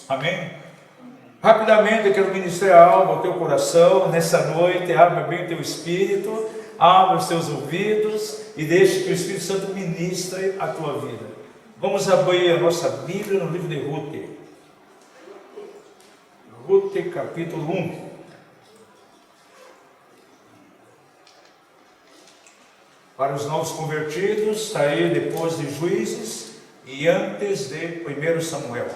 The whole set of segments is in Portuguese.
Amém? Rapidamente eu quero ministrar algo ao teu coração nessa noite. Abra bem o teu espírito, abra os teus ouvidos e deixe que o Espírito Santo ministre a tua vida. Vamos abrir a nossa Bíblia no livro de Ruth. Ruth capítulo 1. Para os novos convertidos, está aí depois de Juízes e antes de 1 Samuel.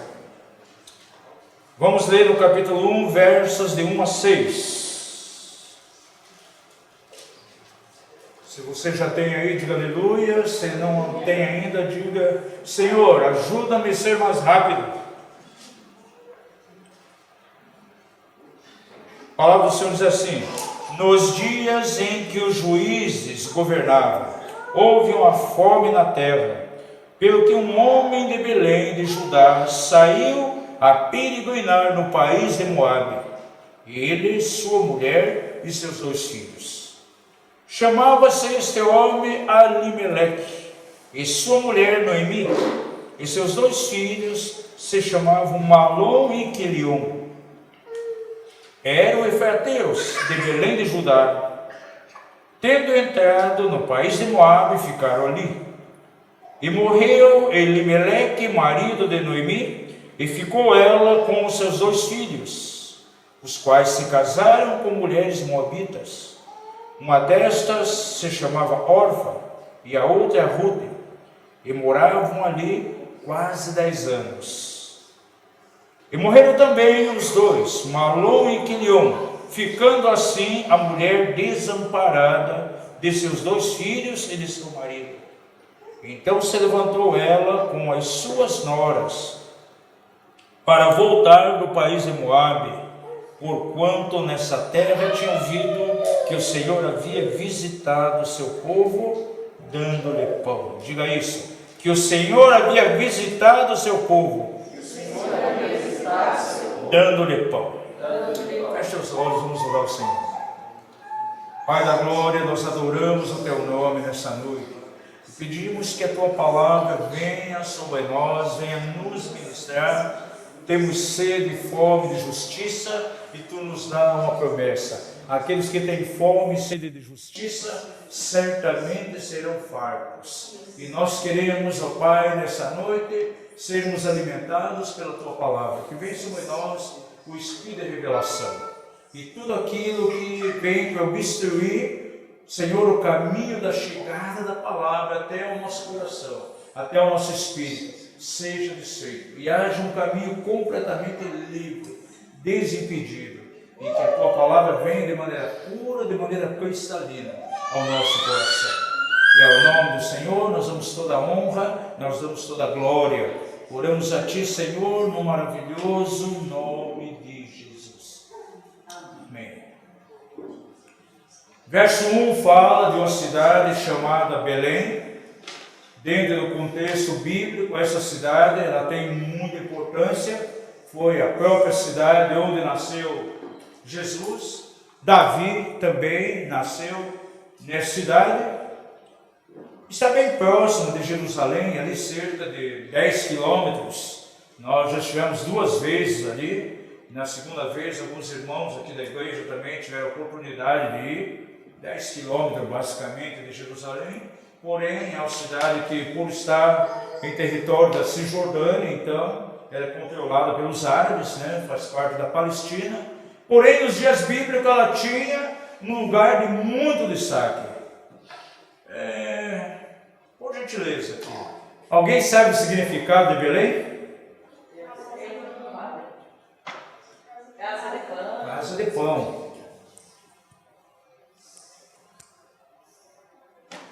Vamos ler no capítulo 1, versos de 1 a 6. Se você já tem aí, diga aleluia. Se não tem ainda, diga: Senhor, ajuda-me a ser mais rápido. A palavra do Senhor diz assim: nos dias em que os juízes governavam, houve uma fome na terra, pelo que um homem de Belém de Judá saiu a peregrinar no país de Moabe, ele, sua mulher e seus 2 filhos. Chamava-se este homem Alimeleque, e sua mulher Noemi, e seus 2 filhos se chamavam Malom e Quilion. Eram efrateus de Belém de Judá. Tendo entrado no país de Moabe, ficaram ali. E morreu Elimeleque, marido de Noemi, e ficou ela com os seus 2 filhos, os quais se casaram com mulheres moabitas. Uma destas se chamava Orfa, e a outra Ruth, e moravam ali quase 10 anos. E morreram também os 2, Malom e Quilion, ficando assim a mulher desamparada de seus 2 filhos e de seu marido. Então se levantou ela com as suas noras para voltar do país de Moabe, porquanto nessa terra tinha ouvido que o Senhor havia visitado o seu povo, dando-lhe pão. Diga isso, que o Senhor havia visitado o seu povo, dando-lhe pão. Feche os olhos, vamos orar ao Senhor. Pai da glória, nós adoramos o teu nome nessa noite. Pedimos que a tua palavra venha sobre nós, venha nos ministrar. Temos sede e fome de justiça e tu nos dá uma promessa: aqueles que têm fome e sede de justiça certamente serão fartos. E nós queremos, ó Pai, nessa noite sermos alimentados pela tua palavra, que vem sobre nós o Espírito de revelação e tudo aquilo que vem para obstruir, Senhor, o caminho da chegada da palavra até o nosso coração, até o nosso espírito, seja desfeito e haja um caminho completamente livre, desimpedido, e que a tua palavra venha de maneira pura, de maneira cristalina ao nosso coração. E ao nome do Senhor nós damos toda a honra, nós damos toda a glória. Oramos a ti, Senhor, no maravilhoso nome de Jesus. Amém. Verso 1 fala de uma cidade chamada Belém. Dentro do contexto bíblico, essa cidade ela tem muita importância. Foi a própria cidade onde nasceu Jesus. Davi também nasceu nessa cidade. Está bem próximo de Jerusalém, ali cerca de 10 quilômetros. Nós já estivemos 2 vezes ali. Na segunda vez, alguns irmãos aqui da igreja também tiveram a oportunidade de ir. 10 quilômetros basicamente de Jerusalém. Porém, é uma cidade que, por estar em território da Cisjordânia, então, ela é controlada pelos árabes, né? Faz parte da Palestina. Porém, nos dias bíblicos, ela tinha um lugar de muito destaque. Por gentileza, alguém sabe o significado de Belém? Casa de pão. Casa de pão.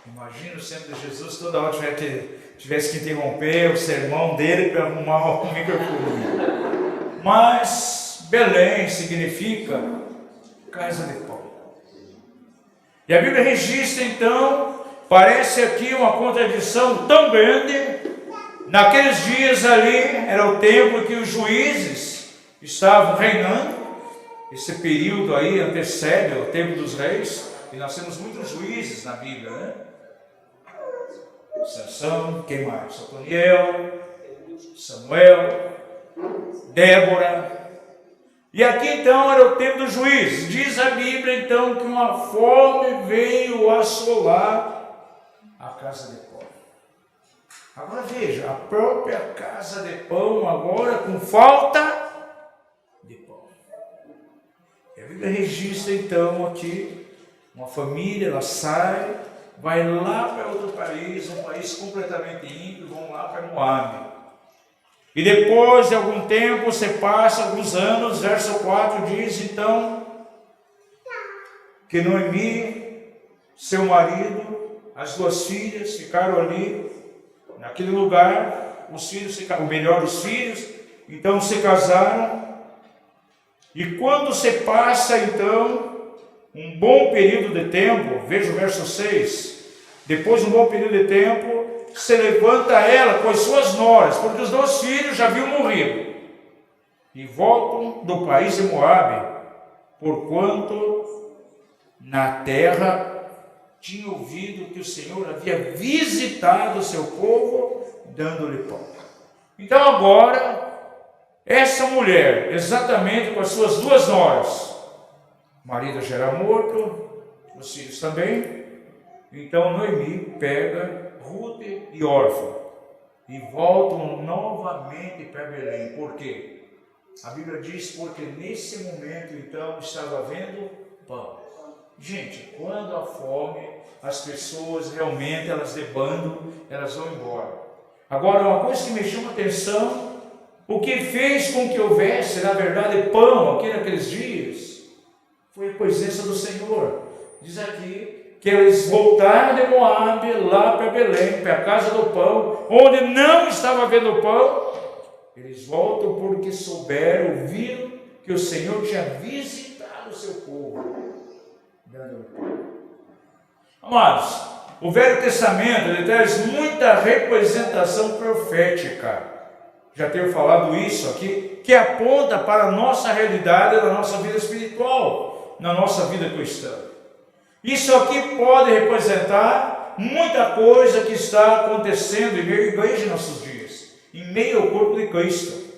Imagina o centro de Jesus, toda hora tivesse que interromper o sermão dele para arrumar um microfone. Mas Belém significa casa de pão. E a Bíblia registra então, parece aqui uma contradição tão grande. Naqueles dias ali, era o tempo em que os juízes estavam reinando. Esse período aí antecede o tempo dos reis. E nós temos muitos juízes na Bíblia, né? Sansão, quem mais? Otoniel, Samuel, Débora. E aqui então era o tempo do juiz. Diz a Bíblia então que uma fome veio assolar a casa de pão. Agora veja, a própria casa de pão agora com falta de pão. E a Bíblia registra então aqui uma família, ela sai, vai lá para outro país, um país completamente ímpio, vão lá para Moabe. E depois de algum tempo, se passa alguns anos, verso 4 diz então que Noemi, seu marido, as duas filhas ficaram ali, naquele lugar, os filhos ficaram, o melhor dos filhos, então se casaram. E quando se passa então um bom período de tempo, veja o verso 6, depois de um bom período de tempo, se levanta ela com as suas noras, porque os dois filhos já haviam morrido, e voltam do país de Moabe, porquanto na terra tinha ouvido que o Senhor havia visitado o seu povo, dando-lhe pão. Então agora, essa mulher, exatamente com as suas duas noras, o marido já era morto, os filhos também, então Noemi pega Ruth e Orfa e voltam novamente para Belém. Por quê? A Bíblia diz porque nesse momento então estava havendo pão. Gente, quando há fome, as pessoas realmente elas debandam, elas vão embora. Agora, uma coisa que me chama a atenção, o que fez com que houvesse, na verdade, pão aqui naqueles dias, foi a presença do Senhor. Diz aqui que eles voltaram de Moabe lá para Belém, para a casa do pão, onde não estava havendo pão. Eles voltam porque souberam, viram que o Senhor tinha visitado o seu povo, dando pão. Amados, o Velho Testamento ele traz muita representação profética. Já tenho falado isso aqui, que aponta para a nossa realidade, na nossa vida espiritual, na nossa vida cristã. Isso aqui pode representar muita coisa que está acontecendo em meio à igreja em nossos dias, em meio ao corpo de Cristo.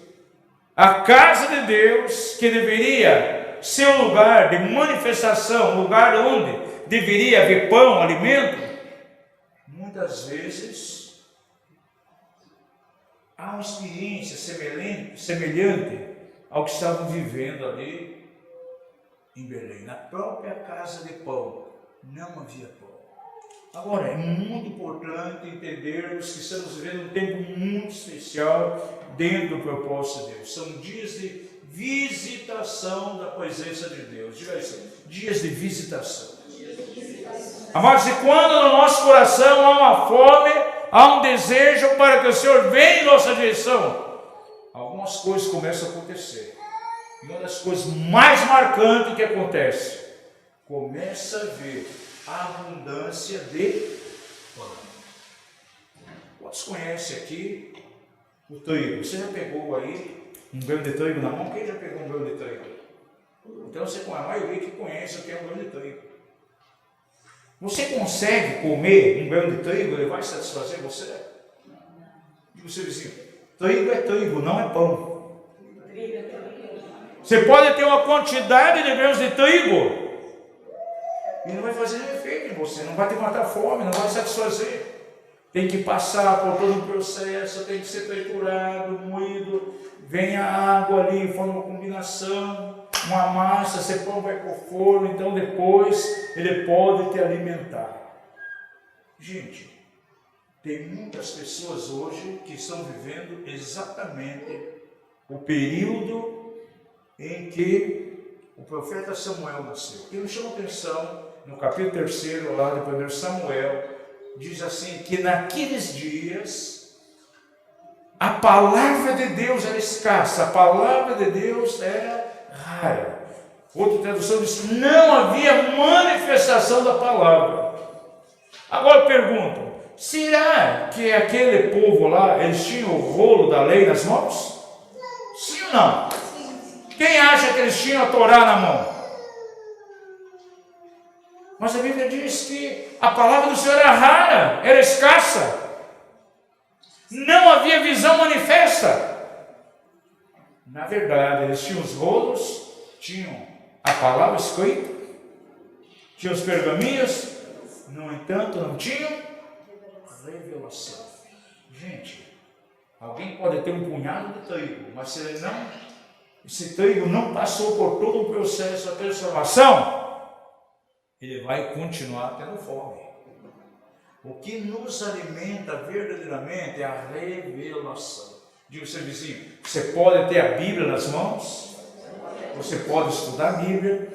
A casa de Deus, que deveria ser um lugar de manifestação, um lugar onde deveria haver pão, alimento, muitas vezes há uma experiência semelhante ao que estavam vivendo ali em Belém, na própria casa de pão. Não havia pão. Agora, é muito importante entendermos que estamos vivendo um tempo muito especial dentro do propósito de Deus. São dias de visitação da presença de Deus. Diga isso, dias de visitação. Amados, e quando no nosso coração há uma fome, há um desejo para que o Senhor venha em nossa direção, algumas coisas começam a acontecer. E uma das coisas mais marcantes que acontece, começa a ver a abundância de pão. Quantos conhecem aqui o trigo? Você já pegou aí um grão de trigo na mão? Quem já pegou um grão de trigo? Então você com a maioria que conhece o que é um grão de trigo. Você consegue comer um grão de trigo? Ele vai satisfazer você? Diga o seu vizinho, trigo é trigo, não é pão. Você pode ter uma quantidade de grãos de trigo e não vai fazer nenhum efeito em você, não vai te matar fome, não vai satisfazer. Tem que passar por todo o processo, tem que ser triturado, moído, vem a água ali, forma uma combinação, uma massa, esse pão vai para o forno, então depois ele pode te alimentar. Gente, tem muitas pessoas hoje que estão vivendo exatamente o período em que o profeta Samuel nasceu. E me chama a atenção, no capítulo 3 lá de 1 Samuel, diz assim, que naqueles dias, a palavra de Deus era escassa, a palavra de Deus era rara. Outra tradução diz, não havia manifestação da palavra. Agora eu pergunto, será que aquele povo lá, eles tinham o rolo da lei nas mãos? Sim ou não? Quem acha que eles tinham a Torá na mão? Mas a Bíblia diz que a palavra do Senhor era rara, era escassa. Não havia visão manifesta. Na verdade, eles tinham os rolos, tinham a palavra escrita, tinham os pergaminhos, no entanto, não tinham revelação. Gente, alguém pode ter um punhado de trigo, mas se esse trigo não passou por todo o processo de transformação, ele vai continuar tendo fome. O que nos alimenta verdadeiramente é a revelação. Diga ao seu vizinho, você pode ter a Bíblia nas mãos, você pode estudar a Bíblia,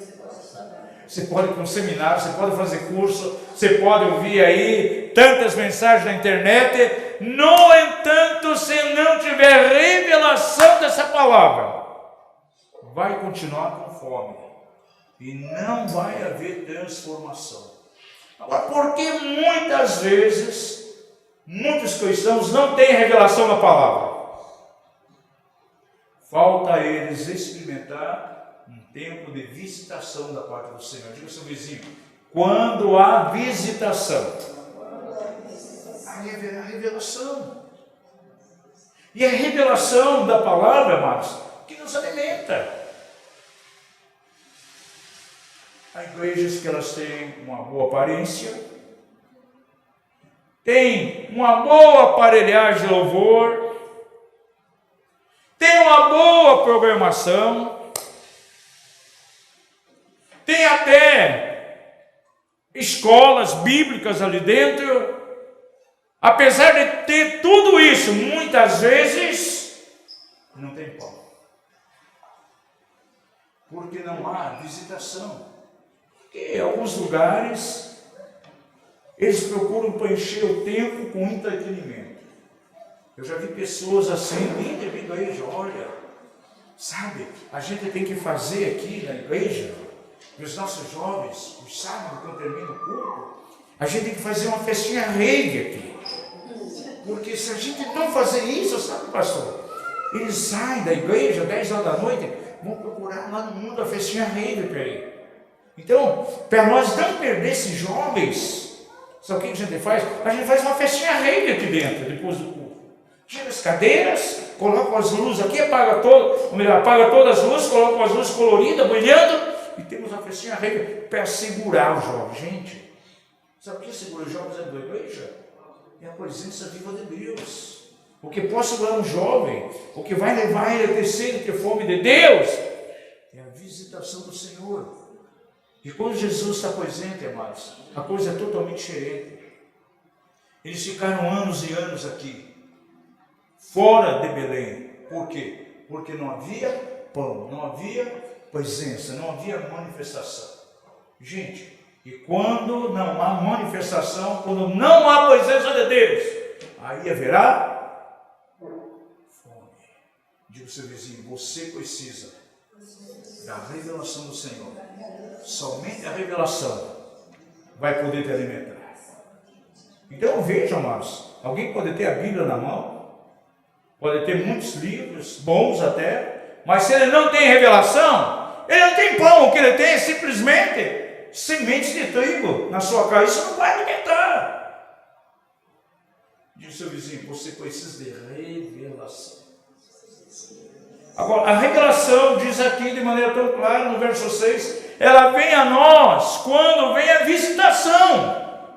você pode ir para um seminário, você pode fazer curso, você pode ouvir aí tantas mensagens na internet. No entanto, se não tiver revelação dessa palavra, vai continuar com fome e não vai haver transformação. Agora, por que muitas vezes muitos cristãos não têm revelação da palavra? Falta a eles experimentar um tempo de visitação da parte do Senhor. Diga ao seu vizinho, quando há visitação, a revelação. E a revelação da palavra, amados, que nos alimenta. Há igrejas que elas têm uma boa aparência, têm uma boa aparelhagem de louvor, tem uma boa programação, tem até escolas bíblicas ali dentro. Apesar de ter tudo isso, muitas vezes não tem pão, porque não há visitação. Porque em alguns lugares eles procuram preencher o tempo com entretenimento. Eu já vi pessoas assim, vindo à igreja, olha, sabe, a gente tem que fazer aqui na igreja, os nossos jovens, os sábados, quando termina o culto, a gente tem que fazer uma festinha rave aqui. Porque se a gente não fazer isso, sabe, pastor, eles saem da igreja, 10 horas da noite, vão procurar lá no mundo a festinha rave para ir. Então, para nós não perder esses jovens, sabe o que a gente faz? A gente faz uma festinha rave aqui dentro, depois do culto. Tira as cadeiras, coloca as luzes aqui, apaga todas as luzes, coloca as luzes coloridas, brilhando, e temos uma festinha rave para segurar os jovens. Gente, sabe o que segura os jovens dentro da igreja? É a presença viva de Deus. O que pode segurar um jovem, o que vai levar ele a terceiro e ter fome de Deus, é a visitação do Senhor. E quando Jesus está presente, amados, a coisa é totalmente diferente. Eles ficaram anos e anos aqui, fora de Belém. Por quê? Porque não havia pão, não havia presença, não havia manifestação. Gente, e quando não há manifestação, quando não há presença de Deus, aí haverá fome. Diga ao seu vizinho, você precisa da revelação do Senhor. Somente a revelação vai poder te alimentar. Então veja, amados, alguém pode ter a Bíblia na mão, pode ter muitos livros, bons até, mas se ele não tem revelação, ele não tem pão. O que ele tem é simplesmente sementes de trigo na sua casa. Isso não vai alimentar. Diz ao seu vizinho, você precisa de revelação. Agora, a revelação diz aqui de maneira tão clara no verso 6, ela vem a nós quando vem a visitação.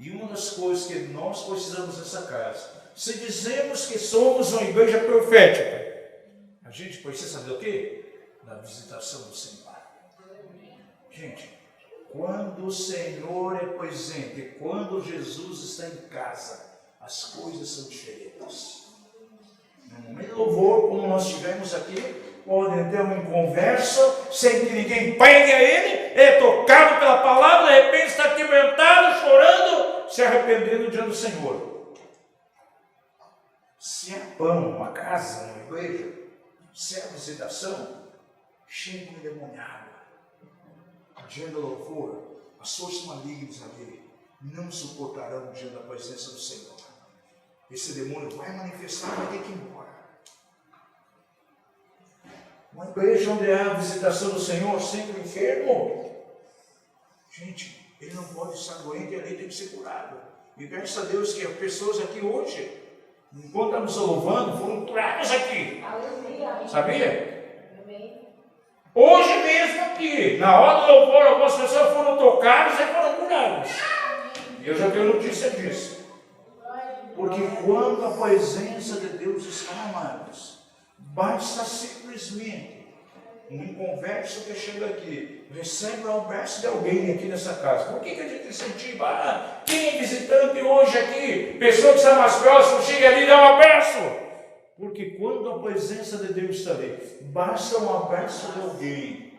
E uma das coisas que nós precisamos nessa casa, se dizemos que somos uma igreja profética, a gente precisa saber o quê? Da visitação do Senhor. Gente, quando o Senhor é presente, quando Jesus está em casa, as coisas são diferentes. No momento de louvor, como nós tivemos aqui, podem ter uma conversa sem que ninguém pegue a ele, é tocado pela palavra, de repente está quebrantado, chorando, se arrependendo diante do Senhor. Se há pão numa casa, numa igreja, se há visitação, chega um endemoniado, diante do louvor, as forças malignas ali não suportarão diante da presença do Senhor. Esse demônio vai manifestar, vai ter que ir embora. Uma igreja onde há a visitação do Senhor, sempre enfermo, gente, ele não pode estar doente, ele tem que ser curado. E graças a Deus que as pessoas aqui hoje Enquanto estamos louvando, foram curados aqui. Sabia? Hoje mesmo aqui, na hora do louvor, algumas pessoas foram tocadas e foram curadas. E eu já tenho notícia disso. Porque quando a presença de Deus está, amados, basta simplesmente um converso que chega aqui, recebe um abraço de alguém aqui nessa casa. Por que a gente incentiva? Quem é visitante hoje aqui? Pessoa que está mais próxima, chega ali e dá um abraço. Porque quando a presença de Deus está ali, basta um abraço de alguém.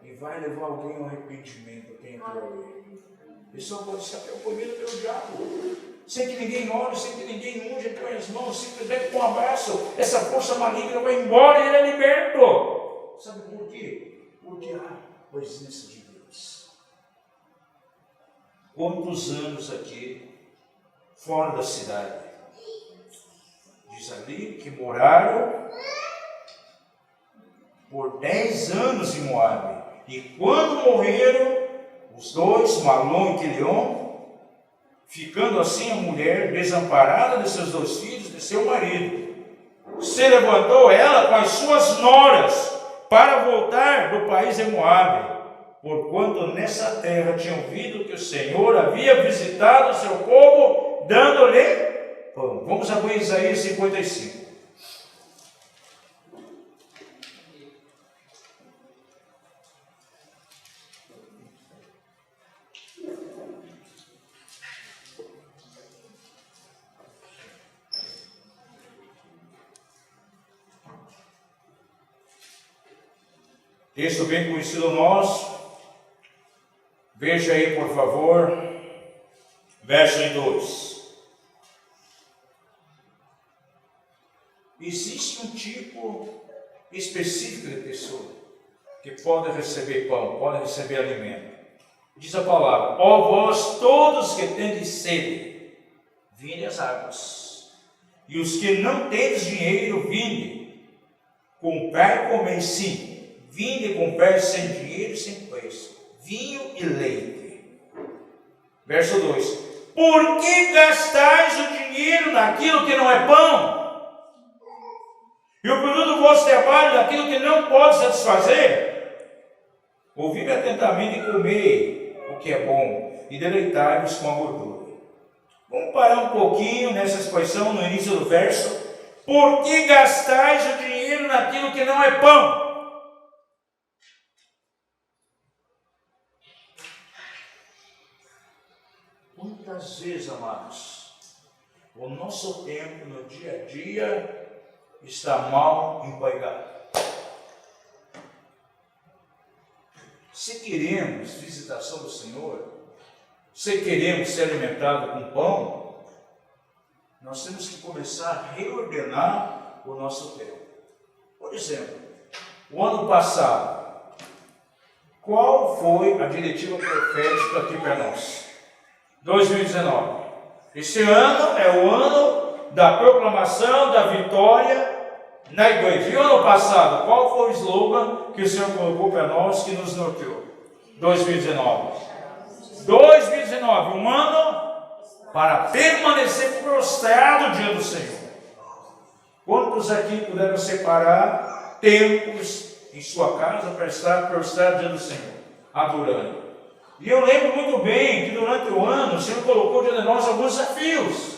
E vai levar alguém ao arrependimento. Quem entrou ali? A pessoa pode estar percorrendo pelo diabo. Sem que ninguém ore, sem que ninguém unge, põe as mãos, simplesmente com um abraço, essa força maligna vai embora e ele é liberto. Sabe por quê? Porque há presença de Deus. Quantos anos aqui, fora da cidade? Diz ali que moraram por 10 anos em Moabe. E quando morreram, os dois, Malom e Quilion, ficando assim a mulher desamparada de seus 2 filhos, de seu marido, se levantou ela com as suas noras para voltar do país de Moabe, porquanto nessa terra tinham ouvido que o Senhor havia visitado o seu povo, dando-lhe pão. Vamos abrir Isaías 55. Texto bem conhecido nosso. Veja aí, por favor, verso 2. Existe um tipo específico de pessoa que pode receber pão, pode receber alimento. Diz a palavra: ó vós todos que tendes sede, vinde às águas. E os que não tendes dinheiro, vinde, comprai e comei sim. Vinde comprar sem dinheiro e sem preço, vinho e leite. Verso 2: por que gastais o dinheiro naquilo que não é pão? E o produto do vosso trabalho naquilo que não pode satisfazer? Ouvi-me atentamente e comei o que é bom, e deleitai-vos com a gordura. Vamos parar um pouquinho nessa expressão no início do verso. Por que gastais o dinheiro naquilo que não é pão? Quantas vezes, amados, o nosso tempo no dia a dia está mal empregado? Se queremos visitação do Senhor, se queremos ser alimentados com pão, nós temos que começar a reordenar o nosso tempo. Por exemplo, o ano passado, qual foi a diretiva profética aqui para nós? 2019. Esse ano é o ano da proclamação da vitória na igreja. E o ano passado, qual foi o slogan que o Senhor colocou para nós, que nos norteou? 2019. 2019, um ano para permanecer prostrado diante do Senhor. Quantos aqui puderam separar tempos em sua casa para estar prostrado diante do Senhor, adorando? E eu lembro muito bem que durante o ano o Senhor colocou diante de nós alguns desafios.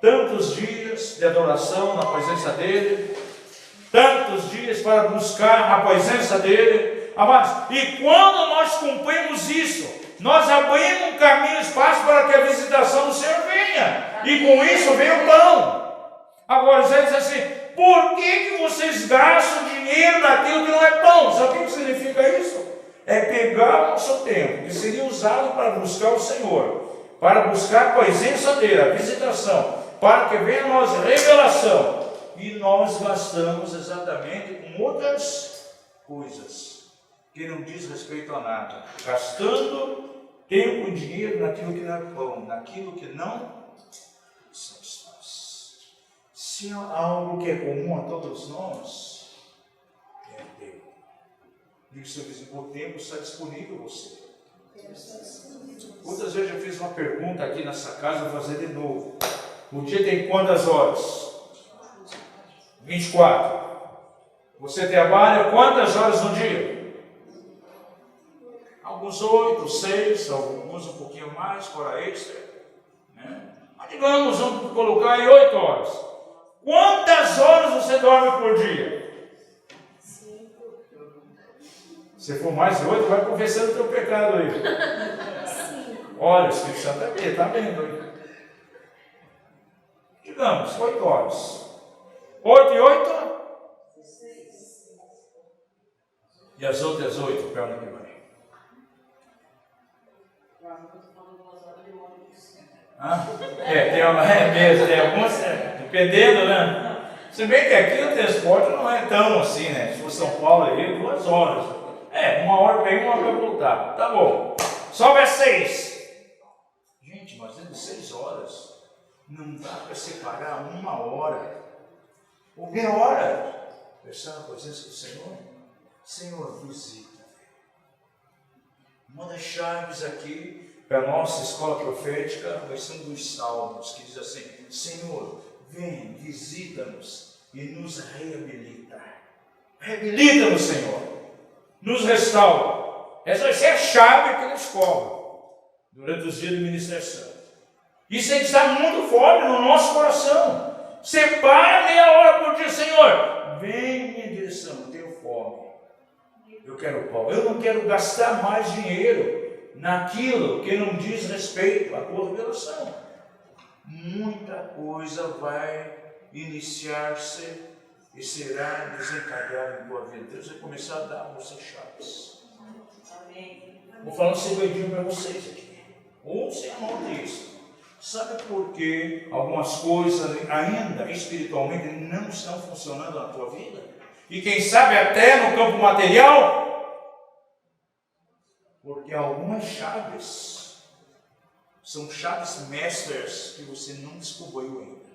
Tantos dias de adoração na presença dEle, tantos dias para buscar a presença dEle. Amados, e quando nós cumprimos isso, nós abrimos um caminho, espaço para que a visitação do Senhor venha. E com isso vem o pão. Agora, Zé diz assim: por que vocês gastam dinheiro naquilo que não é pão? Sabe o que significa isso? É pegar o nosso tempo, que seria usado para buscar o Senhor, para buscar a presença dEle, a visitação, para que venha a nós revelação, e nós gastamos exatamente com outras coisas, que não diz respeito a nada, gastando tempo e dinheiro naquilo que não é pão, naquilo que não satisfaz. Se há algo que é comum a todos nós, é tempo. Diga ao seu vizinho: o tempo está disponível a você. Quantas vezes eu fiz uma pergunta aqui nessa casa, vou fazer de novo. O dia tem quantas horas? 24. Você trabalha quantas horas no dia? Alguns 8, 6, alguns um pouquinho mais, hora extra. Né? Mas digamos, vamos colocar aí 8 horas. Quantas horas você dorme por dia? 5. Se for mais de 8, vai confessando o teu pecado aí. 5. Olha, o Espírito Santo está vendo aí. Digamos, 8 horas. 8 e 8? 16. E as outras 8, para onde que vai? Tem mesmo, tem algumas, dependendo, né? Se bem que aqui o transporte não é tão assim, né? Se for São Paulo aí, 2 horas. 1 hora para ir, 1 hora para voltar. Tá bom. Sobe às 6. Gente, mas dentro de 6 horas, não dá para separar 1 hora. Ou meia hora. Pensar na presença do Senhor. Senhor, visita. Manda chaves aqui para a nossa escola profética, vai ser um dos salmos que diz assim: Senhor, vem, visita-nos e nos reabilita. Reabilita-nos, Senhor. Nos restaura. Essa vai ser a chave pela escola durante os dias de ministração. Isso tem que estar muito forte no nosso coração. Separa meia hora por dia, Senhor. Vem em minha direção, eu tenho fome. Eu quero pão. Eu não quero gastar mais dinheiro naquilo que não diz respeito à tua revelação. Muita coisa vai iniciar-se e será desencadeada em tua vida. Deus vai começar a dar a você chaves. Amém. Vou falar um segredinho para vocês aqui. Ou você anote isso. Sabe por que algumas coisas ainda espiritualmente não estão funcionando na tua vida? E quem sabe até no campo material? Porque algumas chaves são chaves mestras que você não descobriu ainda.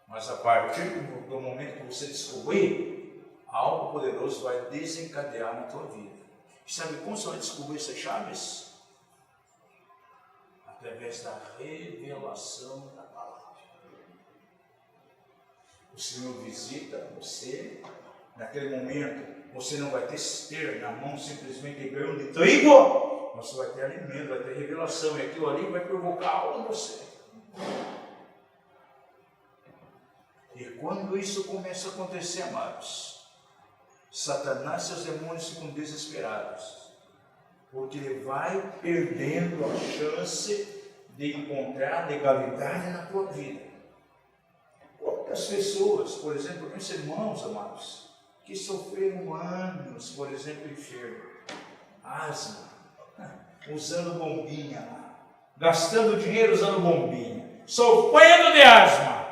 Mas a partir do momento que você descobrir, algo poderoso vai desencadear na tua vida. E sabe como você vai descobrir essas chaves? Através da revelação da palavra. O Senhor visita você, naquele momento você não vai ter na mão simplesmente grão de trigo, mas você vai ter alimento, vai ter revelação, e aquilo ali vai provocar algo em você. E quando isso começa a acontecer, amados, Satanás e seus demônios ficam desesperados, porque ele vai perdendo a chance de encontrar legalidade na tua vida. Quantas pessoas, por exemplo, meus irmãos amados, que sofreram anos, por exemplo, enfermo, asma, usando bombinha lá, gastando dinheiro usando bombinha, sofrendo de asma,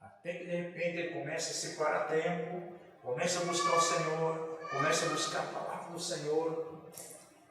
até que de repente ele começa a separar tempo, começa a buscar o Senhor, começa a buscar a palavra do Senhor.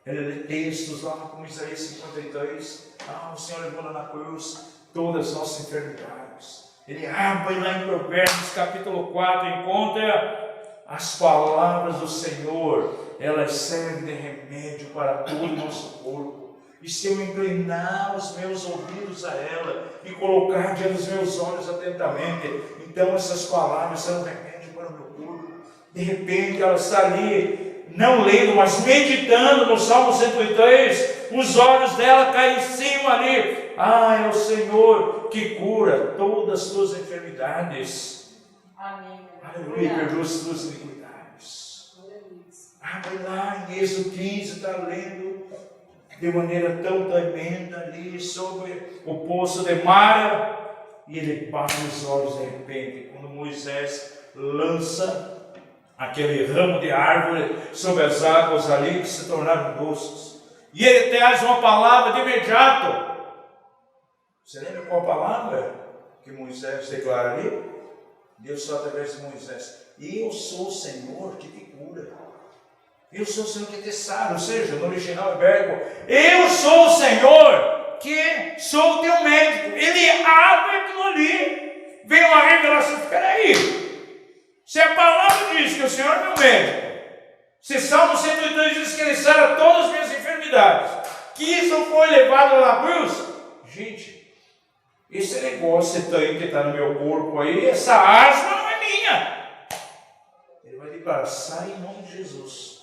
Ele lê textos lá como Isaías 53, o Senhor levou lá na cruz todas as nossas enfermidades. Ele abre lá em Provérbios capítulo 4, encontra as palavras do Senhor, elas servem de remédio para todo o nosso corpo. E se eu inclinar os meus ouvidos a ela e colocar diante dos meus olhos atentamente, então essas palavras são remédio para o meu corpo. De repente ela está ali, não lendo, mas meditando no Salmo 103, os olhos dela caem em cima ali. É o Senhor que cura todas as tuas enfermidades. Amém. Aleluia, perdoa as tuas iniquidades. Vai lá em Êxodo 15, está lendo de maneira tão tremenda ali sobre o poço de Mara, e ele bate os olhos de repente, quando Moisés lança aquele ramo de árvore sobre as águas ali que se tornaram doces. E ele traz uma palavra de imediato. Você lembra qual palavra que Moisés declara ali? Deus só através de Moisés: eu sou o Senhor que te cura. Eu sou o Senhor que te sara. Ou seja, no original hebraico, eu sou o Senhor que sou o teu médico. Ele abre aquilo ali. Vem uma revelação. Espera aí. Se a palavra diz que o Senhor é meu médico, se Salmo 103 diz que ele sara todas as minhas enfermidades, que isso foi levado na cruz, gente, esse negócio aí que está no meu corpo aí, essa asma não é minha. Ele vai declarar, sai em nome de Jesus.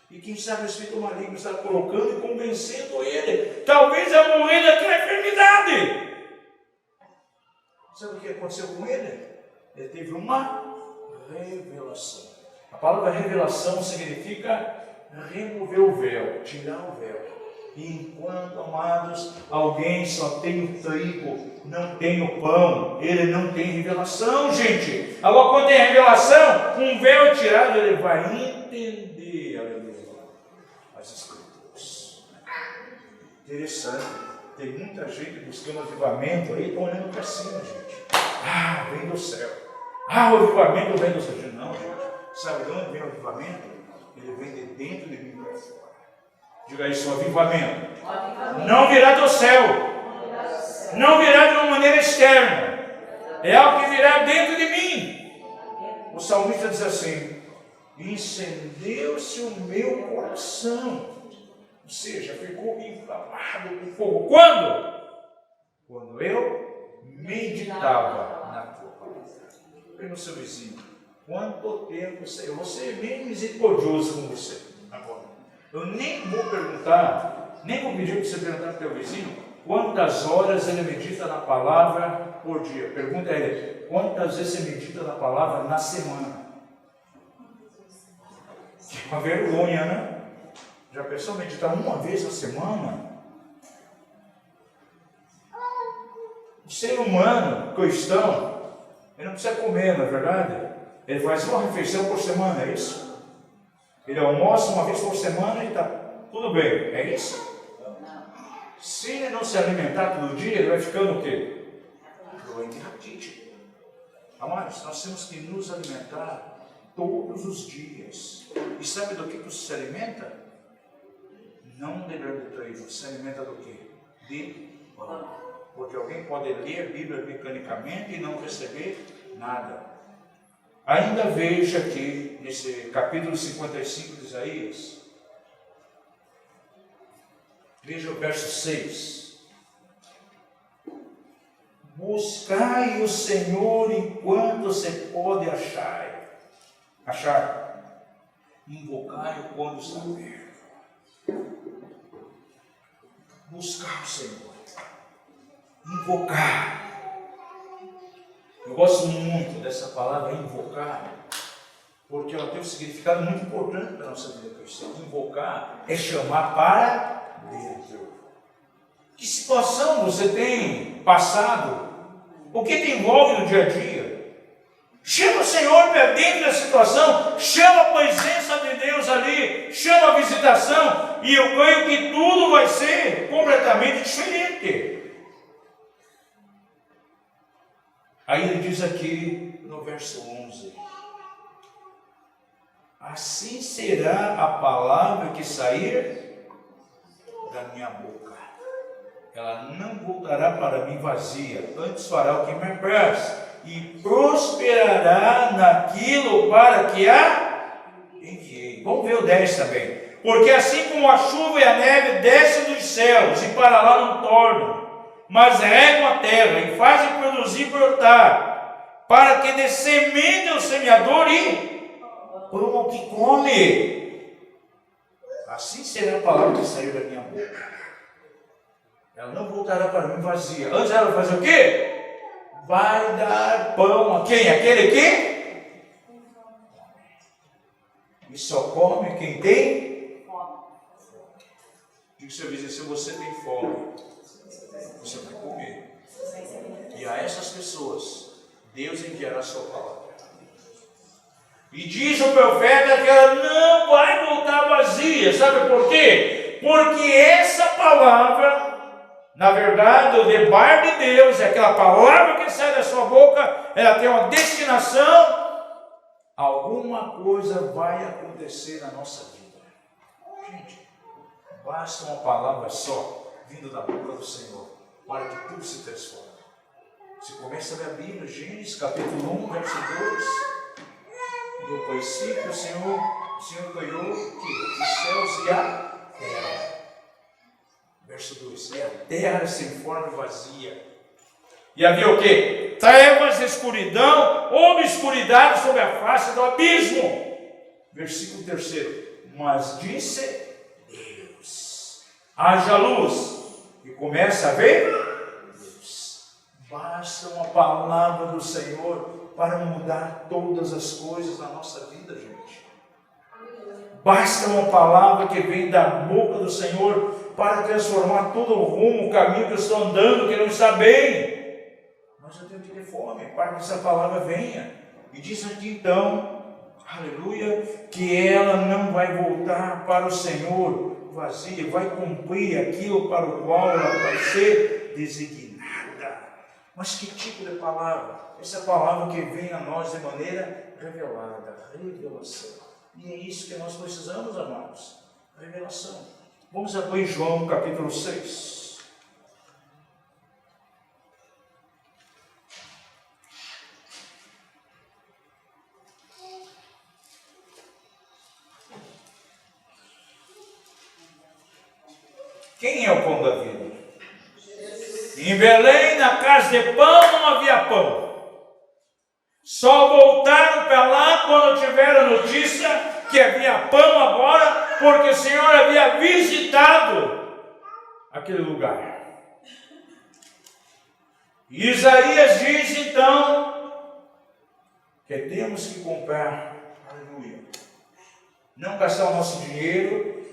E quem sabe o espírito maligno está colocando e convencendo ele, talvez a morrer daquela enfermidade. Sabe o que aconteceu com ele? Ele teve uma revelação. A palavra revelação significa remover o véu, tirar o véu. E enquanto, amados, alguém só tem o trigo, não tem o pão, ele não tem revelação, gente. Agora, quando tem revelação, um véu é tirado, ele vai entender, aleluia, as Escrituras. Interessante, tem muita gente buscando avivamento aí, estão olhando para cima, gente. Ah, vem do céu. Ah, o avivamento vem do céu. Não, gente. Sabe de onde vem o avivamento? Ele vem de dentro de mim para fora. Diga isso, o avivamento não virá do céu, não virá de uma maneira externa, é algo que virá dentro de mim. O salmista diz assim, incendeu-se o meu coração, ou seja, ficou inflamado com fogo. Quando? Quando eu meditava na tua palavra. Pergunta ao seu vizinho, quanto tempo eu vou ser bem misericordioso com você agora. Eu nem vou perguntar, nem vou pedir para você perguntar para o teu vizinho quantas horas ele medita na palavra por dia. Pergunta a ele, quantas vezes você medita na palavra na semana? Que uma vergonha, né? Já pensou meditar uma vez na semana? O ser humano, cristão, ele não precisa comer, não é verdade? Ele faz uma refeição por semana, é isso? Ele almoça uma vez por semana e está tudo bem, é isso? Se ele não se alimentar todo dia, ele vai ficando o quê? Doente e raquítico. Amados, nós temos que nos alimentar todos os dias. E sabe do que você se alimenta? Não de grande trigo, se alimenta do quê? De pão. Porque alguém pode ler a Bíblia mecanicamente e não receber nada. Ainda veja aqui, nesse capítulo 55 de Isaías, veja o verso 6. Buscai o Senhor enquanto você pode achar. Invocai-o quando está perto. Buscar o Senhor. Invocar. Eu gosto muito dessa palavra invocar, porque ela tem um significado muito importante para a nossa vida cristã. Invocar é chamar para dentro. Que situação você tem passado? O que te envolve no dia a dia? Chama o Senhor para dentro da situação, chama a presença de Deus ali, chama a visitação, e eu creio que tudo vai ser completamente diferente. Aí ele diz aqui no verso 11, assim será a palavra que sair da minha boca. Ela não voltará para mim vazia, antes fará o que me apraz, e prosperará naquilo para que a enviei. Vamos ver o 10 também. Porque assim como a chuva e a neve descem dos céus e para lá não tornam, mas regam a terra e fazem produzir e brotar, para que dê semente ao semeador e pão ao que come. Assim será a palavra que saiu da minha boca. Ela não voltará para mim vazia. Antes ela vai fazer o quê? Vai dar pão a quem? Aquele que? E só come quem tem fome. Diga seu vizinho, se você tem fome, você vai comer. E a essas pessoas, Deus enviará a sua palavra. E diz o profeta que ela não vai voltar vazia. Sabe por quê? Porque essa palavra, na verdade, o debar de Deus, é aquela palavra que sai da sua boca, ela tem uma destinação. Alguma coisa vai acontecer na nossa vida. Gente, basta uma palavra só, vindo da boca do Senhor, para que tudo se transforme. Você começa a ler a Bíblia, Gênesis capítulo 1, verso 2. No princípio o Senhor criou os céus e a terra. Verso 2: e a terra sem forma e vazia. E havia o quê? Trevas, escuridão, obscuridade sobre a face do abismo. Versículo 3: mas disse Deus, haja luz. E começa a ver Deus. Basta uma palavra do Senhor para mudar todas as coisas na nossa vida, gente. Basta uma palavra que vem da boca do Senhor para transformar todo o rumo, o caminho que eu estou andando, que não está bem. Mas eu tenho que ter fome para que essa palavra venha. E diz aqui então, aleluia, que ela não vai voltar para o Senhor vazia, vai cumprir aquilo para o qual ela vai ser designada. Mas que tipo de palavra? Essa palavra que vem a nós de maneira revelada, revelação. E é isso que nós precisamos, amados, revelação. Vamos abrir João capítulo 6. Quem é o pão da vida? Em Belém, na casa de pão, não havia pão. Só voltaram para lá quando tiveram notícia que havia pão agora, porque o Senhor havia visitado aquele lugar. E Isaías diz então que temos que comprar, aleluia, não gastar o nosso dinheiro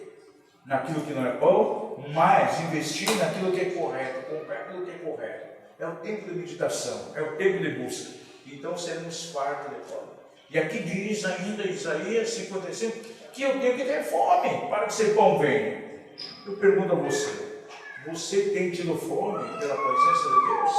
naquilo que não é pão, mas investir naquilo que é correto, comprar aquilo que é correto. É o tempo de meditação, é o tempo de busca. Então seremos fartos de fome. E aqui diz ainda Isaías 55 que eu tenho que ter fome para que esse pão venha. Eu pergunto a você, você tem tido fome pela presença de Deus?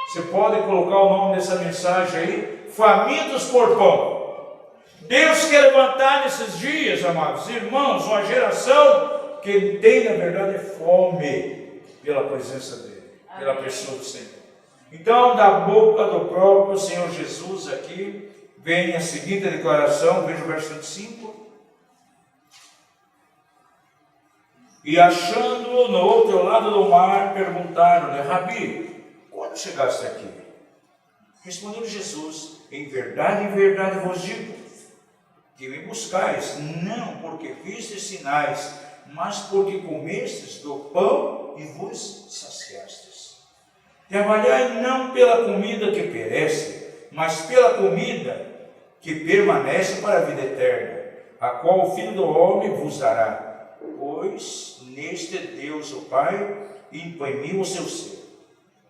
Você pode colocar o nome dessa mensagem aí, famintos por pão. Deus quer levantar nesses dias, amados irmãos, uma geração que tem na verdade fome pela presença dele, pela pessoa do Senhor. Então, da boca do próprio Senhor Jesus aqui, vem a seguinte declaração, veja o verso 25. E achando-o no outro lado do mar, perguntaram-lhe, Rabi, quando chegaste aqui? Respondeu Jesus, em verdade vos digo, que me buscais, não porque vistes sinais, mas porque comestes do pão e vos saciastes. Trabalhai não pela comida que perece, mas pela comida que permanece para a vida eterna, a qual o Filho do Homem vos dará, pois neste Deus o Pai imprimiu o seu ser.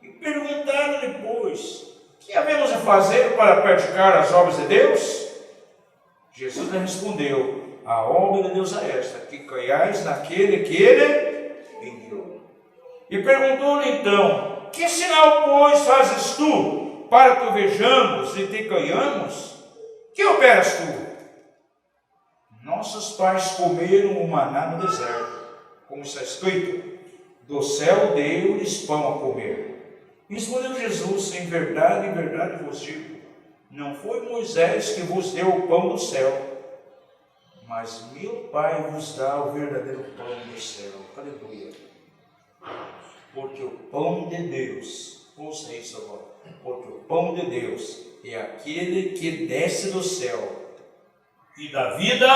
E perguntaram-lhe, pois, que havemos de fazer para praticar as obras de Deus? Jesus lhe respondeu, a obra de Deus é esta, que creiais naquele que Ele enviou. E perguntou-lhe então, que sinal, pois, fazes tu, para que o vejamos e te creiamos? Que operas tu? Nossos pais comeram o maná no deserto, como está escrito, do céu deu-lhes pão a comer. Respondeu Jesus, em verdade vos digo, não foi Moisés que vos deu o pão do céu, mas meu Pai vos dá o verdadeiro pão do céu. Aleluia. Porque o pão de Deus, ouça isso agora, porque o pão de Deus é aquele que desce do céu e dá vida.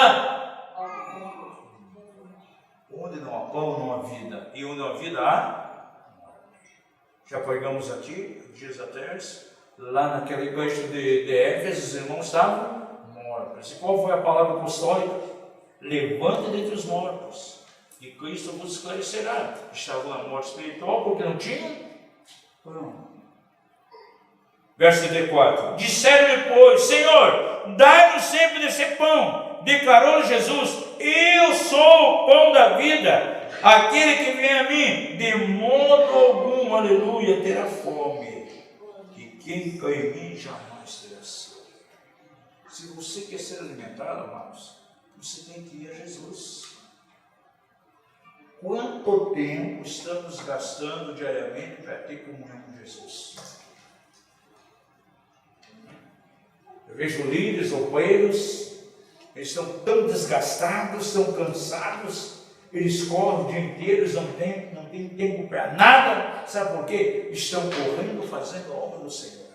Onde não há pão, não há vida, e onde não há vida, há morte. Já pregamos aqui, dias atrás, lá naquela igreja de Éfeso, os irmãos estavam mortos. E qual foi a palavra apostólica? Levante dentre os mortos, e Cristo vos esclarecerá. Estavam na morte espiritual porque não tinham pão. Verso 34. Disseram-lhe, pois, Senhor, dai-nos sempre desse pão. Declarou Jesus, eu sou o pão da vida. Aquele que vem a mim, de modo algum, aleluia, terá fome. E quem crê em mim jamais terá sede. Se você quer ser alimentado, amados, você tem que ir a Jesus. Quanto tempo estamos gastando diariamente para ter comunhão com Jesus? Eu vejo líderes, obreiros, eles estão tão desgastados, tão cansados, Eles correm o dia inteiro, eles não têm tempo para nada. Sabe por quê? Estão correndo fazendo a obra do Senhor.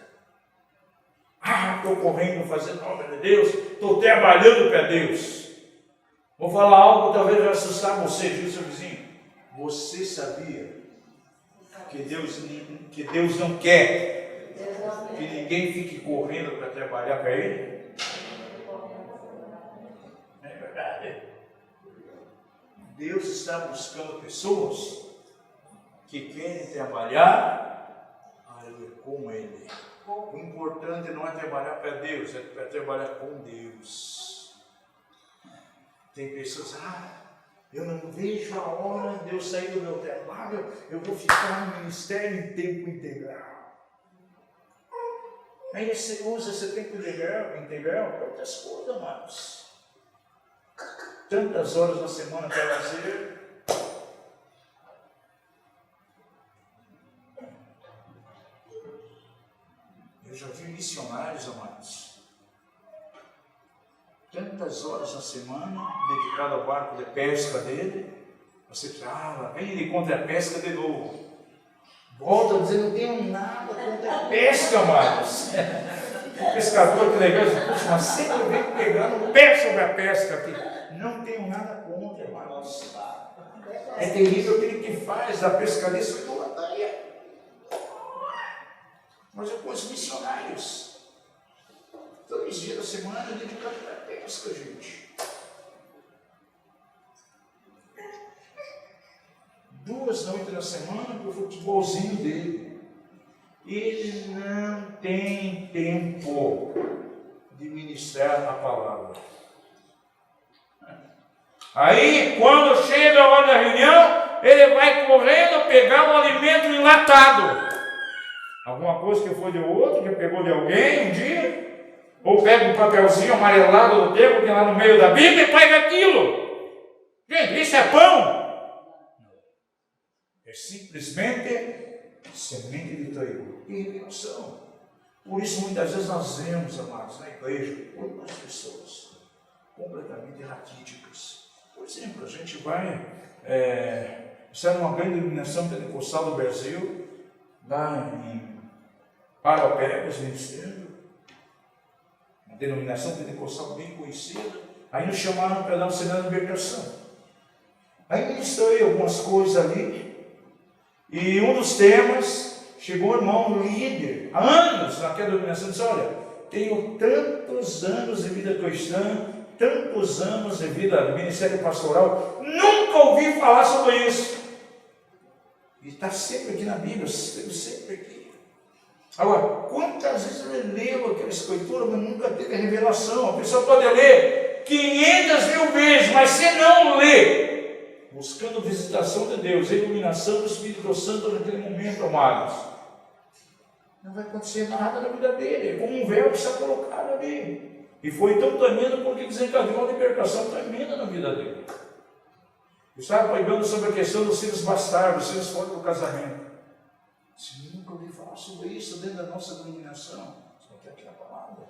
Estou correndo fazendo a obra de Deus, estou trabalhando para Deus. Vou falar algo que talvez vai assustar você, viu, seu vizinho? Você sabia que Deus não quer que ninguém fique correndo para trabalhar para Ele? É verdade. Deus está buscando pessoas que querem trabalhar com Ele. O importante não é trabalhar para Deus, é trabalhar com Deus. Tem pessoas, eu não vejo a hora de eu sair do meu trabalho, eu vou ficar no ministério em tempo integral. Aí você usa esse tempo integral para outras coisas, amados. Tantas horas na semana para fazer. Eu já vi missionários, amados, tantas horas na semana dedicado ao barco de pesca dele. Você fala, vem ele contra a pesca de novo. Volta dizendo, não tenho nada contra a pesca, amados. O pescador que legal, mas sempre vem pegando pé sobre a pesca aqui. Não tenho nada contra, amados. É terrível aquele que faz da pescaria sua idolatria. Mas eu conheço missionários, 3 dias da semana dedicados para a pesca, gente. 2 noites na semana para o futebolzinho dele. Ele não tem tempo de ministrar a palavra. Aí, quando chega a hora da reunião, ele vai correndo pegar um alimento enlatado. Alguma coisa que foi de outro, que pegou de alguém um dia, ou pega um papelzinho amarelado do tempo que é lá no meio da Bíblia e pega aquilo. Gente, isso é pão? É simplesmente semente de trigo e revelação. Por isso, muitas vezes nós vemos, amados, na igreja, outras pessoas completamente raquíticas. Por exemplo, a gente vai, está numa grande denominação pentecostal do Brasil, lá em Paraupebas, ministério, uma denominação pentecostal bem conhecida. Aí nos chamaram para dar um seminário de libertação. Aí ministrei algumas coisas ali, e um dos temas, chegou o irmão líder, há anos naquela denominação, e disse, olha, tenho tantos anos de vida cristã, tantos anos de vida de ministério pastoral, nunca ouvi falar sobre isso. E está sempre aqui na Bíblia, esteve sempre aqui. Agora, quantas vezes ele leu aquela escritura, mas nunca teve a revelação? A pessoa pode ler 500.000 vezes, mas se não ler, buscando visitação de Deus, a iluminação do Espírito Santo naquele momento, amados, não vai acontecer nada na vida dele. É como um véu que está colocado ali. E foi tão tremendo porque desencadeou uma libertação tremenda na vida dele. Eu estava pregando sobre a questão dos filhos bastardos, filhos fora do casamento. Se nunca ouvi falar sobre isso dentro da nossa denominação, só tem aqui na palavra.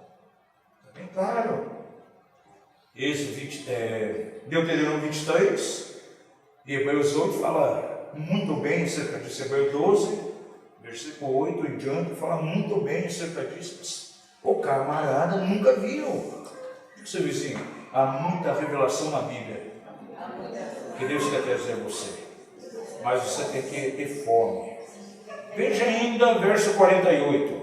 Está bem claro. Deuteronômio 23, e Hebreus 8 fala muito bem acerca disso. Hebreus 12, versículo 8 em diante, fala muito bem acerca disso. O camarada nunca viu. Seu vizinho, há muita revelação na Bíblia que Deus quer trazer a você, mas você tem que ter fome. Veja ainda verso 48.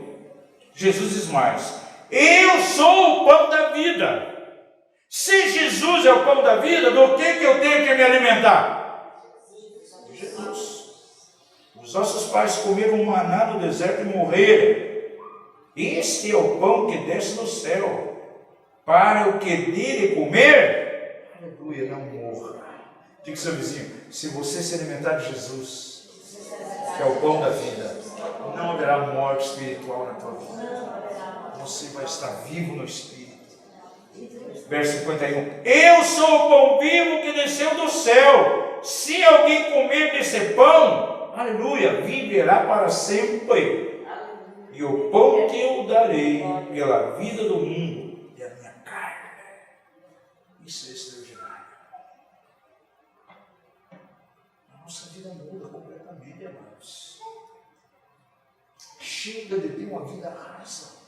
Jesus diz mais: eu sou o pão da vida. Se Jesus é o pão da vida, do que eu tenho que me alimentar? De Jesus. Os nossos pais comeram maná no deserto e morreram. Este é o pão que desce do céu, para o que dele comer, aleluia, não morra. Diga seu vizinho, se você se alimentar de Jesus, que é o pão da vida, não haverá morte espiritual na tua vida. Você vai estar vivo no Espírito. Verso 51. Eu sou o pão vivo que desceu do céu. Se alguém comer desse pão, aleluia, viverá para sempre. E o pão que eu darei pela vida do mundo é a minha carne. Isso é extraordinário. vida muda completamente, amados. Chega de ter uma vida rasa.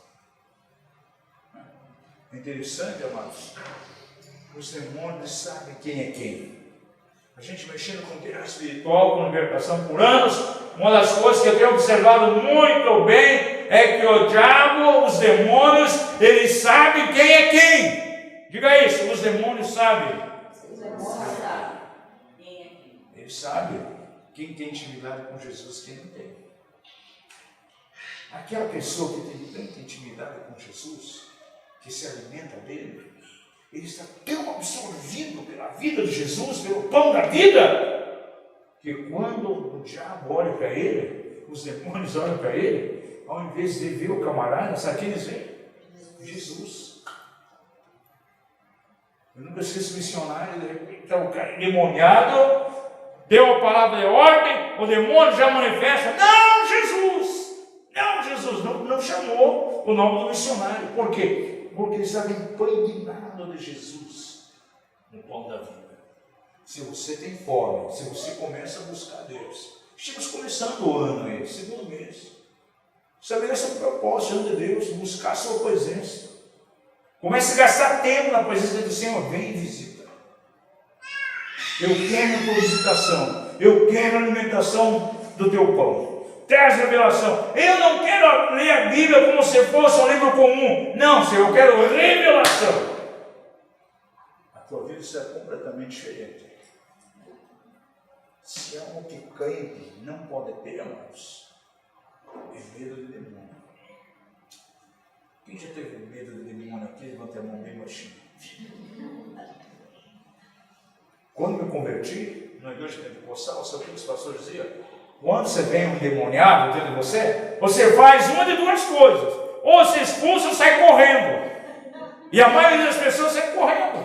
É interessante, amados. Os demônios sabem quem é quem. A gente mexendo com guerra espiritual, com libertação por anos, uma das coisas que eu tenho observado muito bem é que o diabo, os demônios, eles sabem quem é quem. Diga isso, os demônios sabem. Eles sabem quem tem intimidade com Jesus e quem não tem. Aquela pessoa que tem tanta intimidade com Jesus, que se alimenta dele, ele está tão absorvido pela vida de Jesus, pelo pão da vida, que quando o diabo olha para ele, os demônios olham para ele, ao invés de ver o camarada, sabe o que eles veem? Jesus. Eu nunca esqueço missionário, de repente está o cara endemoniado, deu a palavra de ordem, o demônio já manifesta, não Jesus, não chamou o nome do missionário. Por quê? Porque ele estava impregnado de Jesus no pão da vida. Se você tem fome, se você começa a buscar Deus, estamos começando o ano aí, segundo mês. Estabeleça um propósito diante de Deus, buscar a sua presença. Comece a gastar tempo na presença do Senhor. Vem e visita. Eu quero a tua visitação. Eu quero a alimentação do teu pão. Traz revelação. Eu não quero ler a Bíblia como se fosse um livro comum. Não, Senhor, eu quero revelação. A tua vida será completamente diferente. Se há algo que crente não pode ter, amados, é medo de demônio. Quem já teve medo de demônio aqui? Levanta a mão bem baixinho. Quando me converti, na igreja pentecostal, sabe o que os pastores diziam? Quando você vem um endemoniado dentro de você, você faz uma de duas coisas. Ou você expulsa ou sai correndo. E a maioria das pessoas sai correndo.